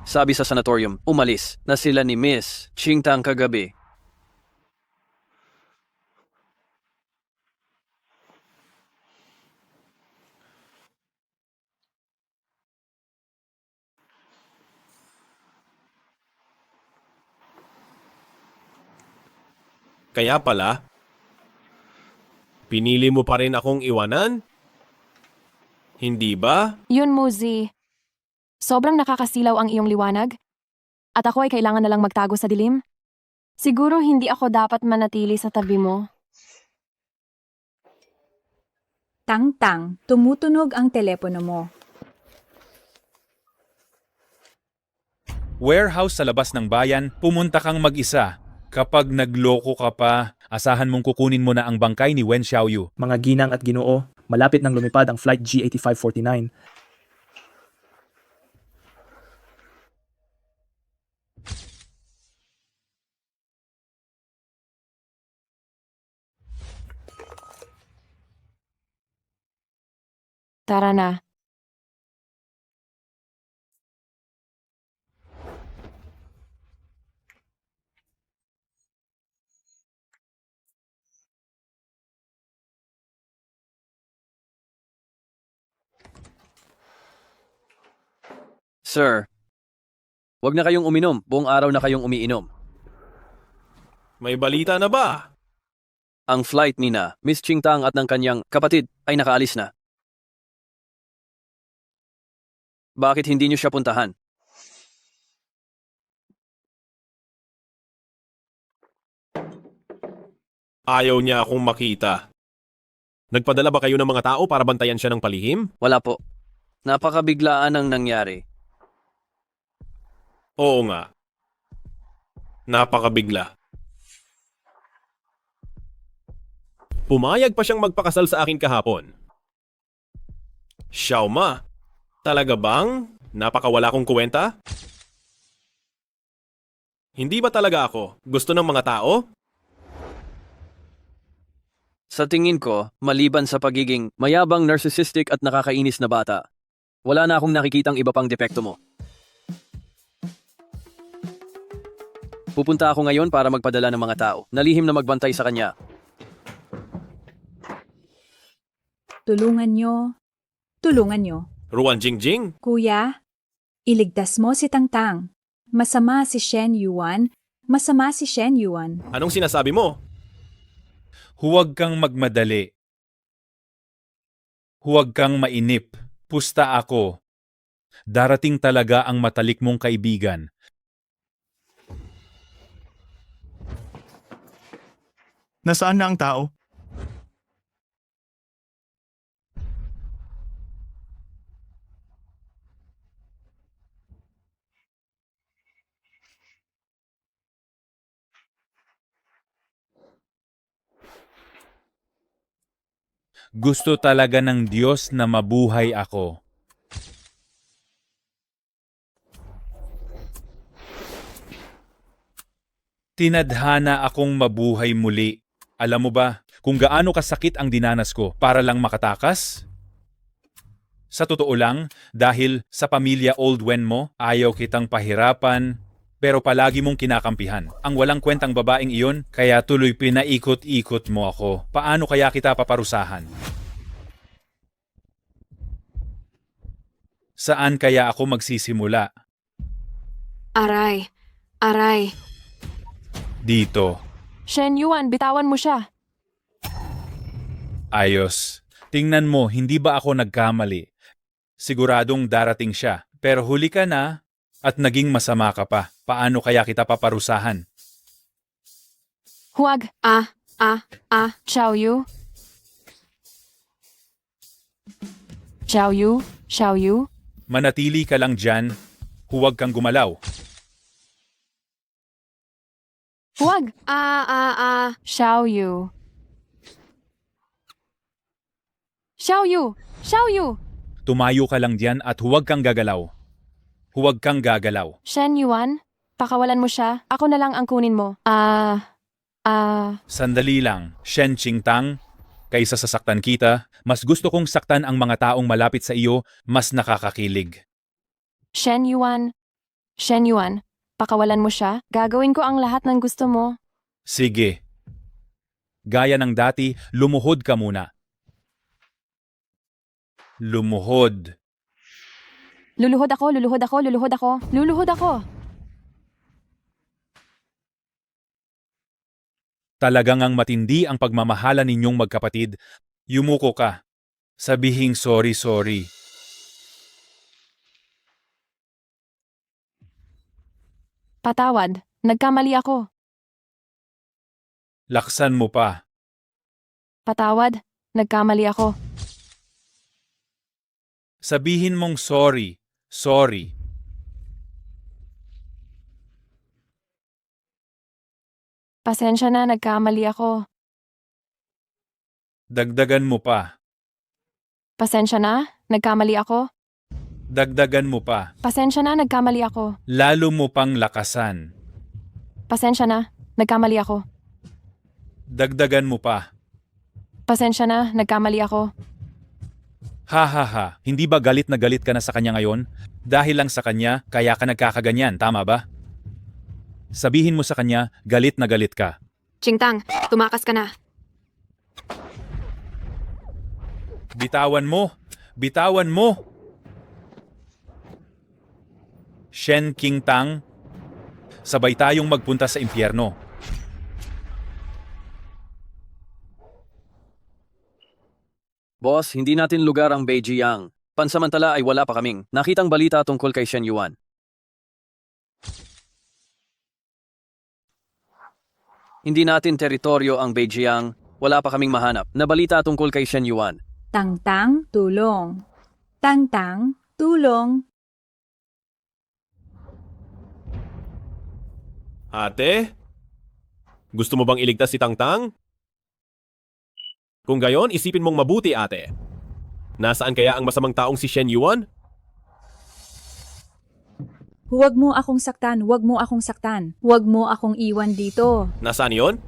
Speaker 6: Sabi sa sanatorium, umalis na sila ni Miss Qingtang kagabi.
Speaker 4: Kaya pala, pinili mo pa rin akong iwanan? Hindi ba?
Speaker 3: Yun, Muzi. Sobrang nakakasilaw ang iyong liwanag. At ako ay kailangan na lang magtago sa dilim. Siguro hindi ako dapat manatili sa tabi mo.
Speaker 10: Tang-tang, tumutunog ang telepono mo.
Speaker 2: Warehouse sa labas ng bayan, pumunta kang mag-isa. Kapag nagloko ka pa, asahan mong kukunin mo na ang bangkay ni Wen Xiaoyu.
Speaker 11: Mga ginang at ginoo, malapit nang lumipad ang Flight G8549.
Speaker 3: Tara na.
Speaker 6: Sir, wag na kayong uminom. Buong araw na kayong umiinom.
Speaker 4: May balita na ba?
Speaker 6: Ang flight ni na Miss Qingtang at ng kanyang kapatid ay nakaalis na. Bakit hindi niyo siya puntahan?
Speaker 4: Ayaw niya akong makita. Nagpadala ba kayo ng mga tao para bantayan siya ng palihim?
Speaker 6: Wala po. Napakabiglaan ang nangyari.
Speaker 4: Oo nga. Napakabigla. Pumayag pa siyang magpakasal sa akin kahapon. Xiaoma, talaga bang napakawala kong kuwenta? Hindi ba talaga ako gusto ng mga tao?
Speaker 6: Sa tingin ko, maliban sa pagiging mayabang, narcissistic at nakakainis na bata, wala na akong nakikitang iba pang depekto mo. Pupunta ako ngayon para magpadala ng mga tao na lihim na magbantay sa kanya.
Speaker 10: Tulungan nyo. Tulungan nyo.
Speaker 4: Ruan Jingjing?
Speaker 10: Kuya, iligtas mo si Tangtang. Masama si Shen Yuan. Masama si Shen Yuan.
Speaker 4: Anong sinasabi mo?
Speaker 2: Huwag kang magmadali. Huwag kang mainip. Pusta ako. Darating talaga ang matalik mong kaibigan.
Speaker 16: Nasaan na ang tao?
Speaker 2: Gusto talaga ng Diyos na mabuhay ako. Tinadhana akong mabuhay muli. Alam mo ba kung gaano kasakit ang dinanas ko para lang makatakas? Sa totoo lang, dahil sa pamilya Old Wen mo, ayaw kitang pahirapan, pero palagi mong kinakampihan. Ang walang kwentang babaeng iyon, kaya tuloy pinaikot-ikot mo ako. Paano kaya kita paparusahan? Saan kaya ako magsisimula?
Speaker 1: Aray. Aray.
Speaker 2: Dito.
Speaker 3: Shen Yuan, bitawan mo siya.
Speaker 2: Ayos. Tingnan mo, hindi ba ako nagkamali? Siguradong darating siya. Pero huli ka na at naging masama ka pa. Paano kaya kita paparusahan?
Speaker 3: Huwag. Xiao Yu. Xiao Yu. Xiao Yu.
Speaker 2: Manatili ka lang dyan. Huwag kang gumalaw.
Speaker 3: Huwag. Xiao Yu. Xiao Yu. Xiao Yu.
Speaker 2: Tumayo ka lang dyan at huwag kang gagalaw. Huwag kang gagalaw.
Speaker 3: Shen Yuan, pakawalan mo siya. Ako na lang ang kunin mo.
Speaker 2: Sandali lang, Shen Qingtang. Kaysa sasaktan kita, mas gusto kong saktan ang mga taong malapit sa iyo, mas nakakakilig.
Speaker 3: Shen Yuan. Shen Yuan, pakawalan mo siya. Gagawin ko ang lahat ng gusto mo.
Speaker 2: Sige. Gaya ng dati, lumuhod ka muna. Lumuhod.
Speaker 3: Luluhod ako, luluhod ako, luluhod ako, luluhod ako.
Speaker 2: Talagang ang matindi ang pagmamahala ninyong magkapatid. Yumuko ka. Sabihing sorry.
Speaker 3: Patawad, nagkamali ako.
Speaker 2: Laksan mo pa.
Speaker 3: Patawad, nagkamali ako.
Speaker 2: Sabihin mong sorry.
Speaker 3: Pasensya na, nagkamali ako.
Speaker 2: Dagdagan mo pa.
Speaker 3: Pasensya na, nagkamali ako.
Speaker 2: Dagdagan mo pa.
Speaker 3: Pasensya na, nagkamali ako.
Speaker 2: Lalo mo pang lakasan.
Speaker 3: Pasensya na, nagkamali ako.
Speaker 2: Dagdagan mo pa.
Speaker 3: Pasensya na, nagkamali ako.
Speaker 2: Ha. Hindi ba galit na galit ka na sa kanya ngayon? Dahil lang sa kanya, kaya ka nagkakaganyan, tama ba? Sabihin mo sa kanya, galit na galit ka.
Speaker 1: Qingtang, tumakas ka na.
Speaker 2: Bitawan mo! Bitawan mo! Shen Qingtang, sabay tayong magpunta sa impyerno.
Speaker 6: Boss, hindi natin lugar ang Beijing. Pansamantala ay wala pa kaming nakitang balita tungkol kay Shen Yuan. Hindi natin teritoryo ang Beijing. Wala pa kaming mahanap na balita tungkol kay Shen Yuan.
Speaker 10: Tangtang, tulong. Tang-tang, tulong.
Speaker 4: Ate? Gusto mo bang iligtas si Tangtang? Kung gayon, isipin mong mabuti, ate. Nasaan kaya ang masamang taong si Shen Yuan?
Speaker 10: Huwag mo akong saktan, huwag mo akong saktan. Huwag mo akong iwan dito.
Speaker 4: Nasaan yon?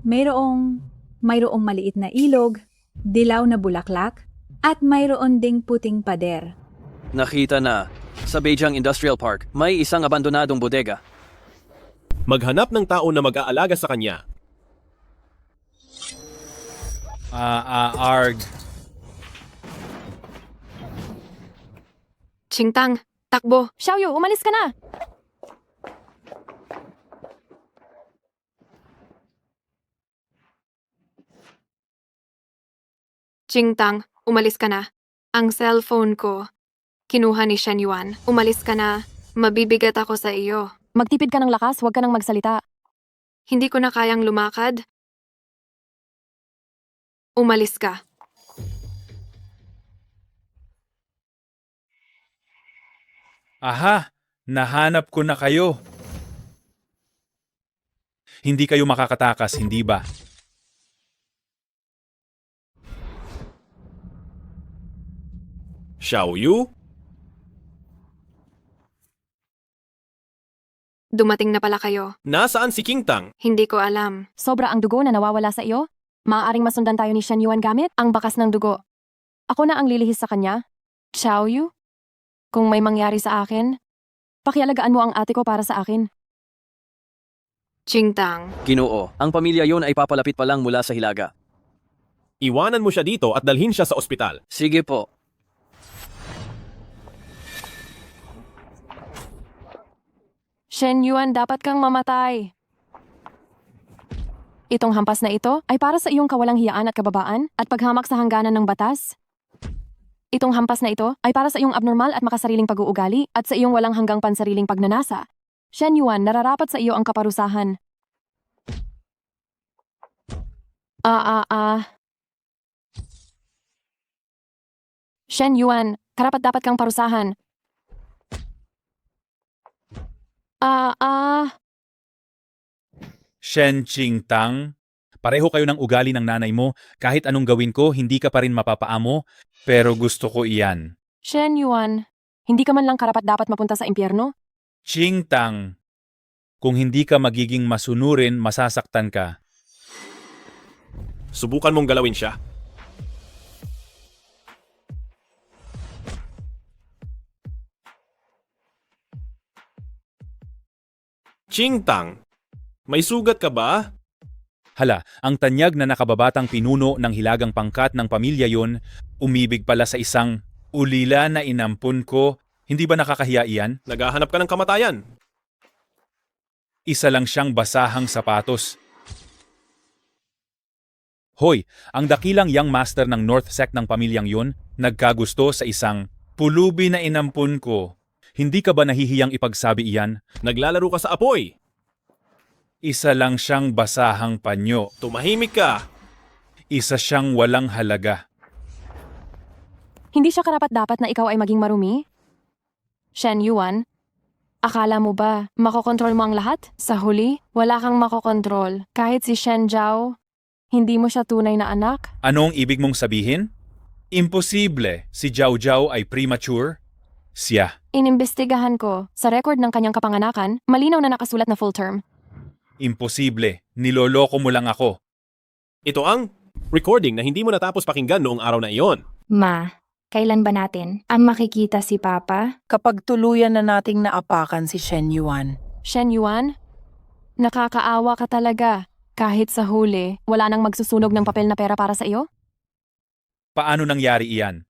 Speaker 10: Mayroong maliit na ilog, dilaw na bulaklak, at mayroon ding puting pader.
Speaker 6: Nakita na. Sa Beijing Industrial Park, may isang abandonadong bodega.
Speaker 4: Maghanap ng tao na mag-aalaga sa kanya.
Speaker 2: Arg.
Speaker 1: Qingtang, takbo.
Speaker 3: Xiaoyu, umalis ka na!
Speaker 1: Qingtang, umalis ka na. Ang cellphone ko, kinuha ni Shen Yuan. Umalis ka na. Mabibigat ako sa iyo.
Speaker 3: Magtipid ka ng lakas, huwag ka nang magsalita.
Speaker 1: Hindi ko na kayang lumakad. Umalis ka.
Speaker 2: Aha, nahanap ko na kayo. Hindi kayo makakatakas, hindi ba?
Speaker 4: Xiaoyu?
Speaker 1: Dumating na pala kayo.
Speaker 4: Nasaan si Qingtang?
Speaker 1: Hindi ko alam.
Speaker 3: Sobra ang dugo na nawawala sa iyo? Maaaring masundan tayo ni Shen Yuan gamit ang bakas ng dugo. Ako na ang lilihis sa kanya. Xiaoyu? Kung may mangyari sa akin, pakialagaan mo ang ate ko para sa akin.
Speaker 1: Qingtang.
Speaker 6: Ginoo, ang pamilya yon ay papalapit pa lang mula sa hilaga.
Speaker 4: Iwanan mo siya dito at dalhin siya sa ospital.
Speaker 6: Sige po.
Speaker 3: Shen Yuan, dapat kang mamatay. Itong hampas na ito ay para sa iyong kawalang hiyaan at kababaan at paghamak sa hangganan ng batas. Itong hampas na ito ay para sa iyong abnormal at makasariling pag-uugali at sa iyong walang hanggang pansariling pagnanasa. Shen Yuan, nararapat sa iyo ang kaparusahan. Shen Yuan, karapat-dapat kang parusahan.
Speaker 2: Shen Qingtang, pareho kayo ng ugali ng nanay mo. Kahit anong gawin ko, hindi ka pa rin mapapaamo, pero gusto ko iyan.
Speaker 3: Shen Yuan, hindi ka man lang karapat-dapat mapunta sa impyerno?
Speaker 2: Qingtang, kung hindi ka magiging masunurin, masasaktan ka.
Speaker 4: Subukan mong galawin siya. Qingtang, may sugat ka ba?
Speaker 2: Hala, ang tanyag na nakababatang pinuno ng hilagang pangkat ng pamilya yon, umibig pala sa isang ulila na inampun ko. Hindi ba nakakahiya iyan?
Speaker 4: Naghahanap ka ng kamatayan.
Speaker 2: Isa lang siyang basahang sapatos. Hoy, ang dakilang young master ng North Sect ng pamilyang yun, nagkagusto sa isang pulubi na inampun ko. Hindi ka ba nahihiyang ipagsabi iyan?
Speaker 4: Naglalaro ka sa apoy.
Speaker 2: Isa lang siyang basahang panyo.
Speaker 4: Tumahimik ka.
Speaker 2: Isa siyang walang halaga.
Speaker 3: Hindi siya karapat-dapat na ikaw ay maging marumi? Shen Yuan, akala mo ba makokontrol mo ang lahat? Sa huli, wala kang makokontrol. Kahit si Shen Zhao, hindi mo siya tunay na anak?
Speaker 2: Anong ibig mong sabihin? Imposible. Si Zhao Zhao ay premature. Siya.
Speaker 3: Inimbestigahan ko. Sa record ng kanyang kapanganakan, malinaw na nakasulat na full term.
Speaker 2: Imposible. Niloloko mo lang ako.
Speaker 4: Ito ang recording na hindi mo natapos pakinggan noong araw na iyon.
Speaker 8: Ma, kailan ba natin ang makikita si Papa?
Speaker 9: Kapag tuluyan na nating naapakan si Shen Yuan.
Speaker 3: Shen Yuan, nakakaawa ka talaga. Kahit sa huli, wala nang magsusunog ng papel na pera para sa iyo?
Speaker 2: Paano nangyari iyan?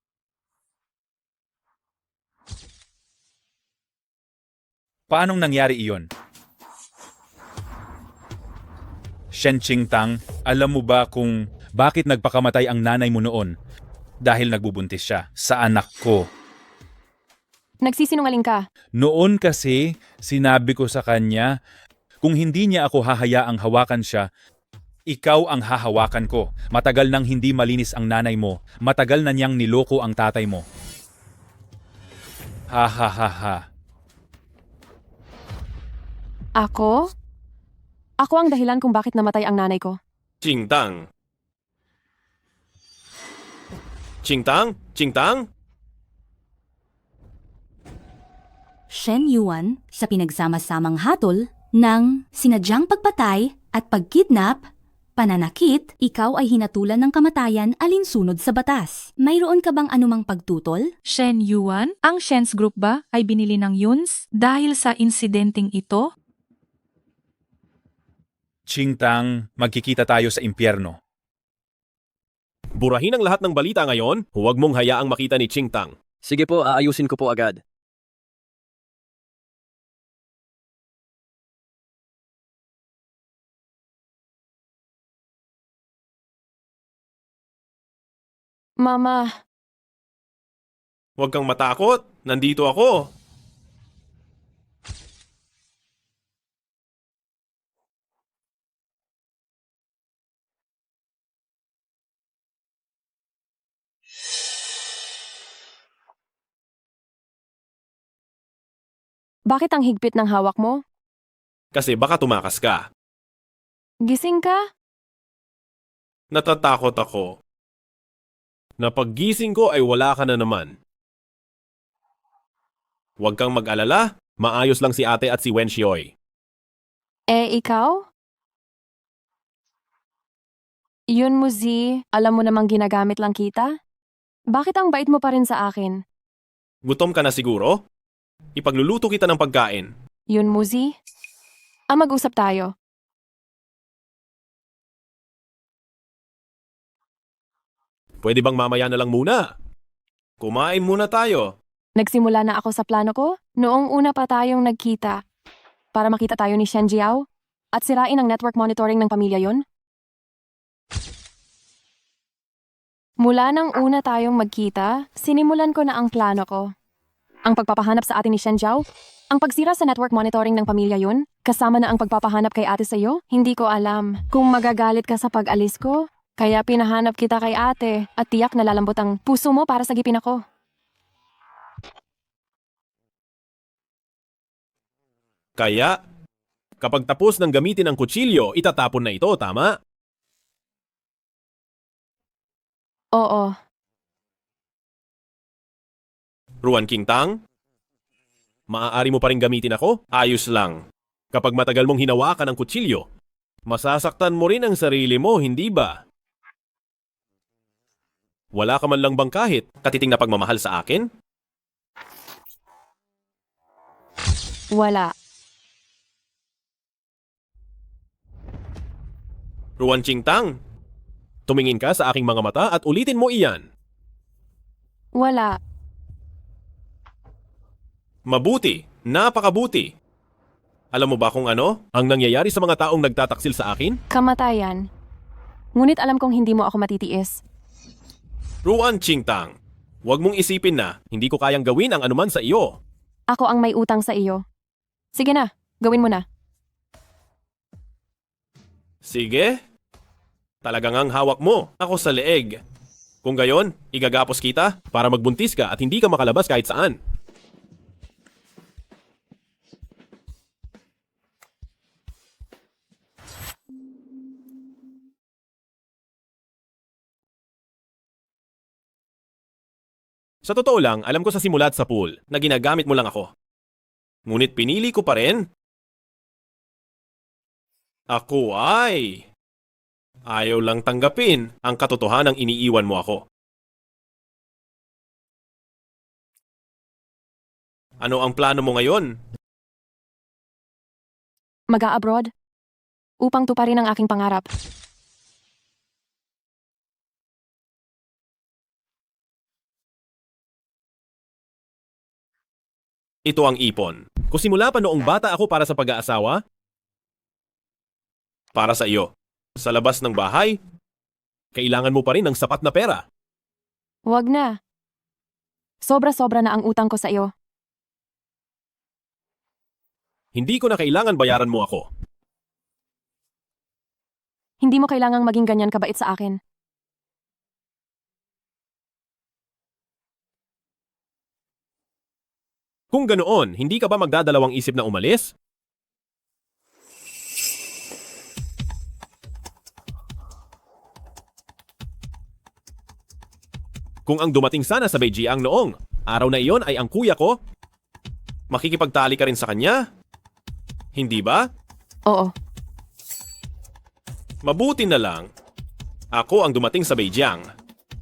Speaker 2: Paanong nangyari iyon? Shen Qingtang, alam mo ba kung bakit nagpakamatay ang nanay mo noon? Dahil nagbubuntis siya sa anak ko.
Speaker 3: Nagsisinungaling ka.
Speaker 2: Noon kasi, sinabi ko sa kanya, kung hindi niya ako hahayaang hawakan siya, ikaw ang hahawakan ko. Matagal nang hindi malinis ang nanay mo. Matagal na niyang niloko ang tatay mo. Ha ha ha ha.
Speaker 3: Ako? Ako ang dahilan kung bakit namatay ang nanay ko.
Speaker 4: Qingtang. Qingtang? Qingtang?
Speaker 17: Shen Yuan sa pinagsama-samang hatol ng sinadyang pagpatay at pagkidnap, pananakit, ikaw ay hinatulan ng kamatayan alinsunod sa batas. Mayroon ka bang anumang pagtutol?
Speaker 7: Shen Yuan, ang Shen's Group ba ay binili ng Yuns dahil sa insidenteng ito?
Speaker 2: Qingtang, magkikita tayo sa impyerno.
Speaker 4: Burahin ang lahat ng balita ngayon, huwag mong hayaang makita ni Qingtang.
Speaker 6: Sige po, aayusin ko po agad.
Speaker 3: Mama,
Speaker 4: Huwag kang matakot, nandito ako.
Speaker 3: bakit ang higpit ng hawak mo?
Speaker 4: Kasi baka tumakas ka.
Speaker 3: Gising ka?
Speaker 4: Natatakot ako. Na paggising ko ay wala ka na naman. Huwag kang mag-alala, maayos lang si ate at si Wen Xioy.
Speaker 3: Ikaw? Yun mo, Z, alam mo namang ginagamit lang kita? Bakit ang bait mo pa rin sa akin?
Speaker 4: Gutom ka na siguro? Ipagluluto kita ng pagkain.
Speaker 3: Yun mo, Z? Mag-usap tayo.
Speaker 4: Pwede bang mamaya na lang muna? Kumain muna tayo.
Speaker 3: Nagsimula na ako sa plano ko noong una pa tayong nagkita para makita tayo ni Shen Jiao at sirain ang network monitoring ng pamilya yon. Mula nang una tayong magkita, sinimulan ko na ang plano ko. Ang pagpapahanap sa atin ni Shen Jiao, ang pagsira sa network monitoring ng pamilya yon, kasama na ang pagpapahanap kay ate sa iyo, hindi ko alam kung magagalit ka sa pag-alis ko. Kaya pinahanap kita kay ate at tiyak na lalambot ang puso mo para sagipin ako.
Speaker 4: Kaya, kapag tapos ng gamitin ang kutsilyo, itatapon na ito, tama?
Speaker 3: Oo.
Speaker 4: Ruan Qingtang? Maaari mo pa rin gamitin ako? Ayos lang. Kapag matagal mong hinawakan ang kutsilyo, masasaktan mo rin ang sarili mo, hindi ba? Wala ka man lang bang kahit katiting na pagmamahal sa akin?
Speaker 3: Wala.
Speaker 4: Ruan Qingtang, tumingin ka sa aking mga mata at ulitin mo iyan.
Speaker 3: Wala.
Speaker 4: Mabuti, napakabuti. Alam mo ba kung ano ang nangyayari sa mga taong nagtataksil sa akin?
Speaker 3: Kamatayan. Ngunit alam kong hindi mo ako matitiis.
Speaker 4: Ruan Qingtang, huwag mong isipin na hindi ko kayang gawin ang anuman sa iyo.
Speaker 3: Ako ang may utang sa iyo. Sige na, gawin mo na.
Speaker 4: Sige. Talagang ang hawak mo, ako sa leeg. Kung gayon, igagapos kita para magbuntis ka at hindi ka makalabas kahit saan. Sa totoo lang, alam ko sa simula at sa pool na ginagamit mo lang ako. Ngunit pinili ko pa rin. Ako ay ayaw lang tanggapin ang katotohanang iniiwan mo ako. Ano ang plano mo ngayon?
Speaker 3: Mag-a-abroad? Upang tuparin ang aking pangarap.
Speaker 4: Ito ang ipon. Kung simula pa noong bata ako para sa pag-aasawa, para sa iyo. Sa labas ng bahay, kailangan mo pa rin ng sapat na pera.
Speaker 3: Huwag na. Sobra-sobra na ang utang ko sa iyo.
Speaker 4: Hindi ko na kailangan bayaran mo ako.
Speaker 3: Hindi mo kailangang maging ganyan kabait sa akin.
Speaker 4: Kung ganoon, hindi ka ba magdadalawang isip na umalis? Kung ang dumating sana sa Beijing noong araw na iyon ay ang kuya ko, makikipagtali ka rin sa kanya? Hindi ba?
Speaker 3: Oo.
Speaker 4: Mabuti na lang. Ako ang dumating sa Beijing.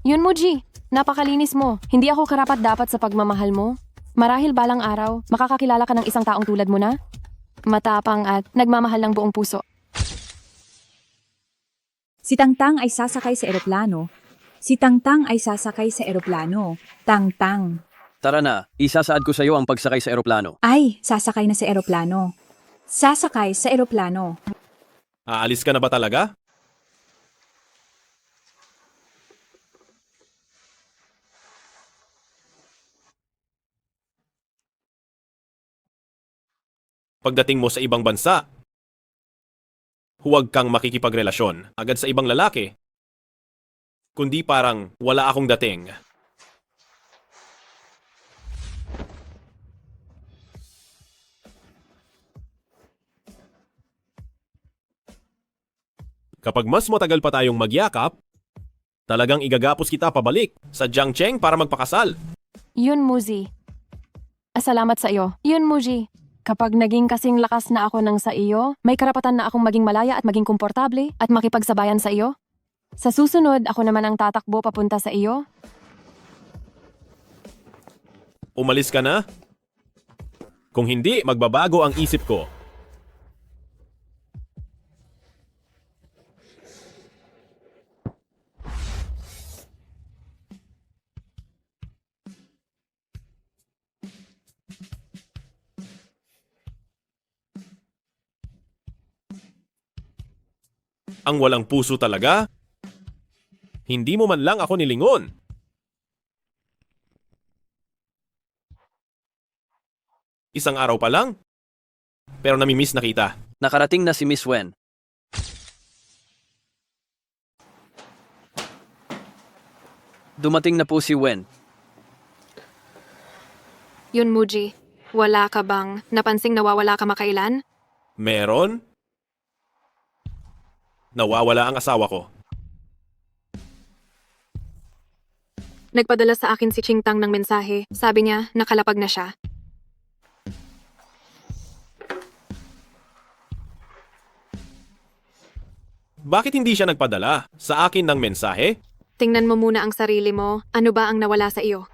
Speaker 3: Yun mo, G. Napakalinis mo. Hindi ako karapat-dapat sa pagmamahal mo. Marahil balang araw, makakakilala ka ng isang taong tulad mo na. Matapang at nagmamahal ng buong puso.
Speaker 10: Si Tangtang ay sasakay sa eroplano. Si Tangtang ay sasakay sa eroplano. Tangtang.
Speaker 6: Tara na, isasaad ko sa iyo ang pagsakay sa eroplano.
Speaker 10: Ay, sasakay na sa eroplano. Sasakay sa eroplano.
Speaker 4: Aalis ka na ba talaga? Pagdating mo sa ibang bansa, huwag kang makikipagrelasyon agad sa ibang lalaki. Kundi parang wala akong dating. Kapag mas matagal pa tayong magyakap, talagang igagapos kita pabalik sa Jiangcheng para magpakasal.
Speaker 3: Yun, Muzi. Salamat sa iyo. Yun, Muji. Kapag naging kasing lakas na ako ng sa iyo, may karapatan na akong maging malaya at maging komportable at makipagsabayan sa iyo. Sa susunod, ako naman ang tatakbo papunta sa iyo.
Speaker 4: Umalis ka na? Kung hindi, magbabago ang isip ko. Ang walang puso talaga? Hindi mo man lang ako nilingon. Isang araw pa lang? Pero namimiss na kita.
Speaker 6: Nakarating na si Miss Wen. Dumating na po si Wen.
Speaker 1: Yun, Muji. Wala ka bang napansing nawawala ka makailan?
Speaker 4: Meron? Nawawala ang asawa ko.
Speaker 1: Nagpadala sa akin si Qingtang ng mensahe. Sabi niya, nakalapag na siya.
Speaker 4: Bakit hindi siya nagpadala sa akin ng mensahe?
Speaker 1: Tingnan mo muna ang sarili mo. Ano ba ang nawala sa iyo?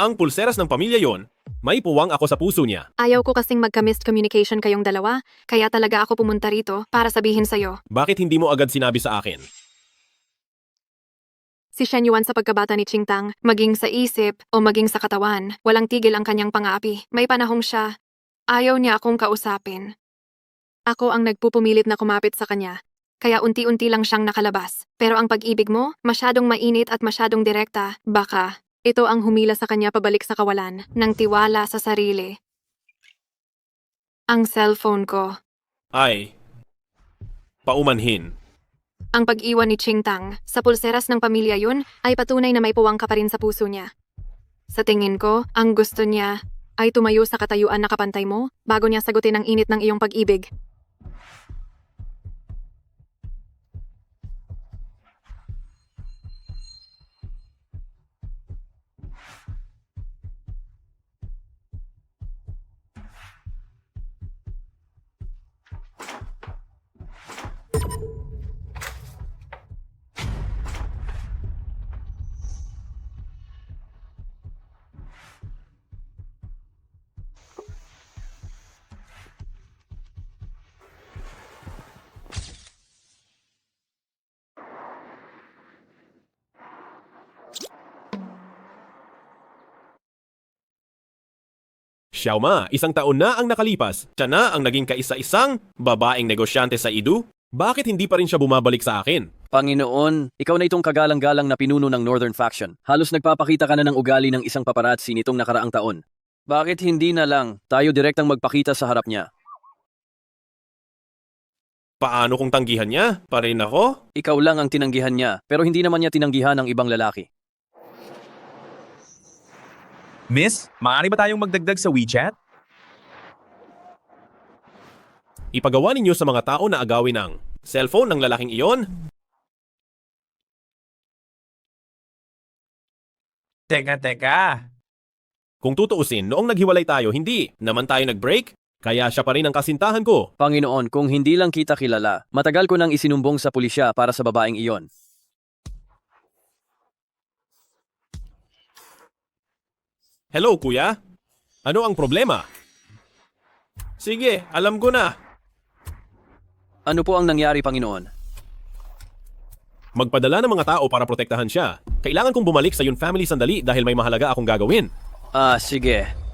Speaker 4: Ang pulseras ng pamilya yon, may puwang ako sa puso niya.
Speaker 1: Ayaw ko kasing magka-missed communication kayong dalawa, kaya talaga ako pumunta rito para sabihin sa'yo.
Speaker 4: Bakit hindi mo agad sinabi sa akin?
Speaker 1: Si Shen Yuan sa pagkabata ni Qingtang, maging sa isip o maging sa katawan, walang tigil ang kanyang pang-aapi. May panahong siya, ayaw niya akong kausapin. Ako ang nagpupumilit na kumapit sa kanya, kaya unti-unti lang siyang nakalabas. Pero ang pag-ibig mo, masyadong mainit at masyadong direkta, baka ito ang humila sa kanya pabalik sa kawalan, ng tiwala sa sarili. Ang cellphone ko.
Speaker 4: Ay, paumanhin.
Speaker 1: Ang pag-iwan ni Qingtang sa pulseras ng pamilya yun ay patunay na may puwang ka pa rin sa puso niya. Sa tingin ko, ang gusto niya ay tumayo sa katayuan na kapantay mo bago niya sagutin ang init ng iyong pag-ibig.
Speaker 4: Xiaoma, isang taon na ang nakalipas. Siya na ang naging kaisa-isang babaeng negosyante sa Idu. Bakit hindi pa rin siya bumabalik sa akin?
Speaker 6: Panginoon, ikaw na itong kagalang-galang na pinuno ng Northern Faction. Halos nagpapakita ka na ng ugali ng isang paparazzi nitong nakaraang taon. Bakit hindi na lang tayo direktang magpakita sa harap niya?
Speaker 4: Paano kung tanggihan niya? Pa rin ako?
Speaker 6: Ikaw lang ang tinanggihan niya, pero hindi naman niya tinanggihan ang ibang lalaki.
Speaker 5: Miss, maaari ba tayong magdagdag sa WeChat?
Speaker 4: Ipagawa ninyo sa mga tao na agawin ang cellphone ng lalaking iyon?
Speaker 5: Teka.
Speaker 4: Kung tutuusin, noong naghiwalay tayo, hindi naman tayo nag-break? Kaya siya pa rin ang kasintahan ko.
Speaker 6: Panginoon, kung hindi lang kita kilala, matagal ko nang isinumbong sa pulisya para sa babaeng iyon.
Speaker 4: Hello, kuya? Ano ang problema? Sige, alam ko na.
Speaker 6: Ano po ang nangyari, Panginoon?
Speaker 4: Magpadala ng mga tao para protektahan siya. Kailangan kong bumalik sa Yun family sandali dahil may mahalaga akong gagawin.
Speaker 6: Sige.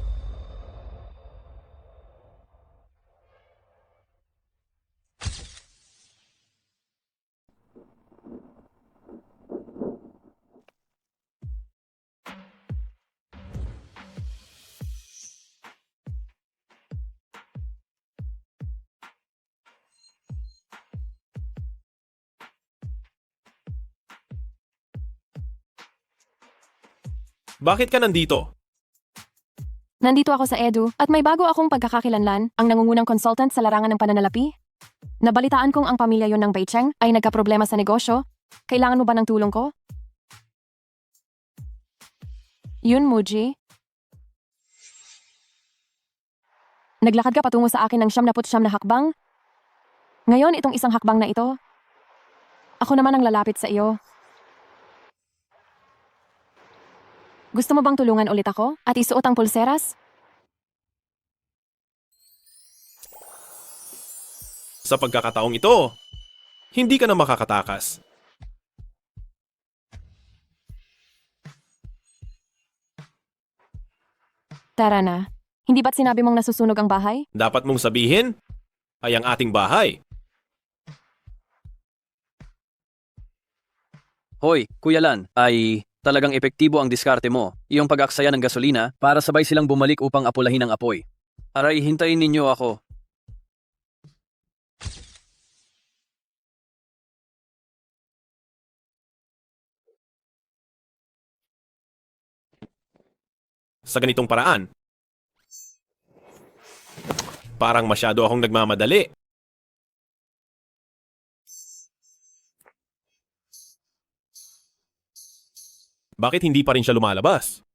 Speaker 4: Bakit ka nandito?
Speaker 3: Nandito ako sa Edu at may bago akong pagkakakilanlan, ang nangungunang consultant sa larangan ng pananalapi. Nabalitaan kong ang pamilya yon ng Beicheng ay nagkaproblema sa negosyo. Kailangan mo ba ng tulong ko? Yun, Muji. Naglakad ka patungo sa akin ng 79 na hakbang. Ngayon, itong isang hakbang na ito. Ako naman ang lalapit sa iyo. Gusto mo bang tulungan ulit ako at isuot ang pulseras?
Speaker 4: Sa pagkakataong ito, hindi ka na makakatakas.
Speaker 3: Tara na. Hindi ba't sinabi mong nasusunog ang bahay?
Speaker 4: Dapat mong sabihin ay ang ating bahay.
Speaker 6: Hoy, Kuya Lan, ay talagang epektibo ang diskarte mo, iyong pag-aksaya ng gasolina para sabay silang bumalik upang apulahin ang apoy. Aray, hintayin ninyo ako.
Speaker 4: Sa ganitong paraan, parang masyado akong nagmamadali. Bakit hindi pa rin siya lumalabas?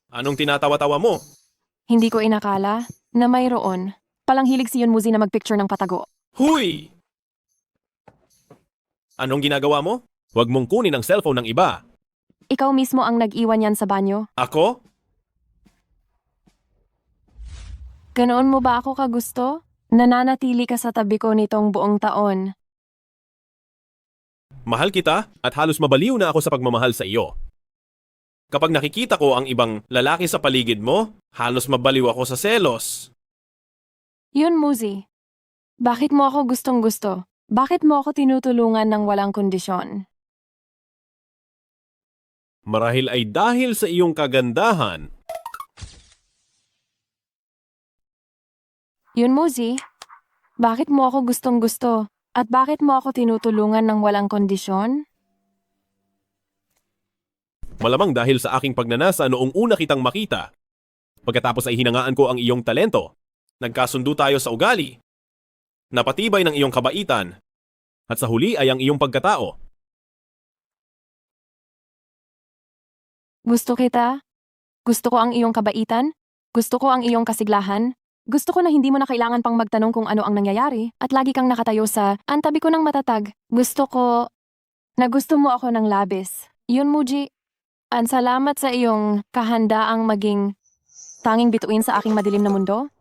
Speaker 4: Anong tinatawa-tawa mo?
Speaker 3: Hindi ko inakala na mayroon. Palang hilig si Yun Muzi na magpicture ng patago.
Speaker 4: Huy! Anong ginagawa mo? Huwag mong kunin ang cellphone ng iba.
Speaker 3: Ikaw mismo ang nag-iwan yan sa banyo.
Speaker 4: Ako?
Speaker 3: Ganoon mo ba ako kagusto? Nananatili ka sa tabi ko nitong buong taon.
Speaker 4: Mahal kita at halos mabaliw na ako sa pagmamahal sa iyo. Kapag nakikita ko ang ibang lalaki sa paligid mo, halos mabaliw ako sa selos.
Speaker 3: Yun, Muzi. Bakit mo ako gustong gusto? Bakit mo ako tinutulungan ng walang kondisyon?
Speaker 4: Marahil ay dahil sa iyong kagandahan.
Speaker 3: Yun, Muzi. Bakit mo ako gustong gusto? At bakit mo ako tinutulungan ng walang kondisyon?
Speaker 4: Malamang dahil sa aking pagnanasa noong una kitang makita. Pagkatapos ay hinangaan ko ang iyong talento. Nagkasundo tayo sa ugali. Napatibay ng iyong kabaitan. At sa huli ay ang iyong pagkatao.
Speaker 3: Gusto kita. Gusto ko ang iyong kabaitan. Gusto ko ang iyong kasiglahan. Gusto ko na hindi mo na kailangan pang magtanong kung ano ang nangyayari at lagi kang nakatayo sa antabi ko ng matatag. Gusto ko na gusto mo ako ng labis. Yun, Muji. Ang salamat sa iyong kahandaang maging tanging bituin sa aking madilim na mundo.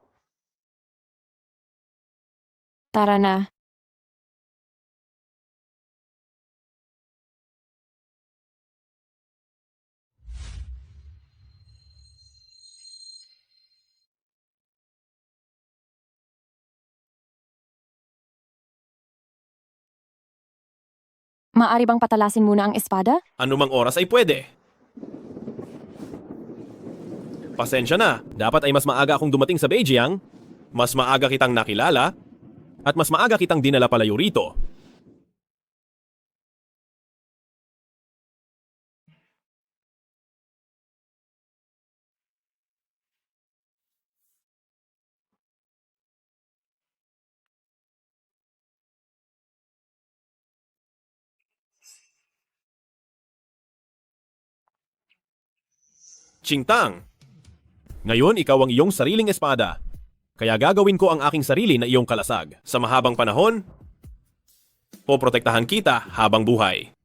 Speaker 3: Tara na. Maari bang patalasin muna ang espada?
Speaker 4: Anumang oras ay pwede. Pasensya na, dapat ay mas maaga akong dumating sa Beijing, mas maaga kitang nakilala, at mas maaga kitang dinala palayo rito. Qingtang, ngayon ikaw ang iyong sariling espada. Kaya gagawin ko ang aking sarili na iyong kalasag. Sa mahabang panahon, poprotektahan kita habang buhay.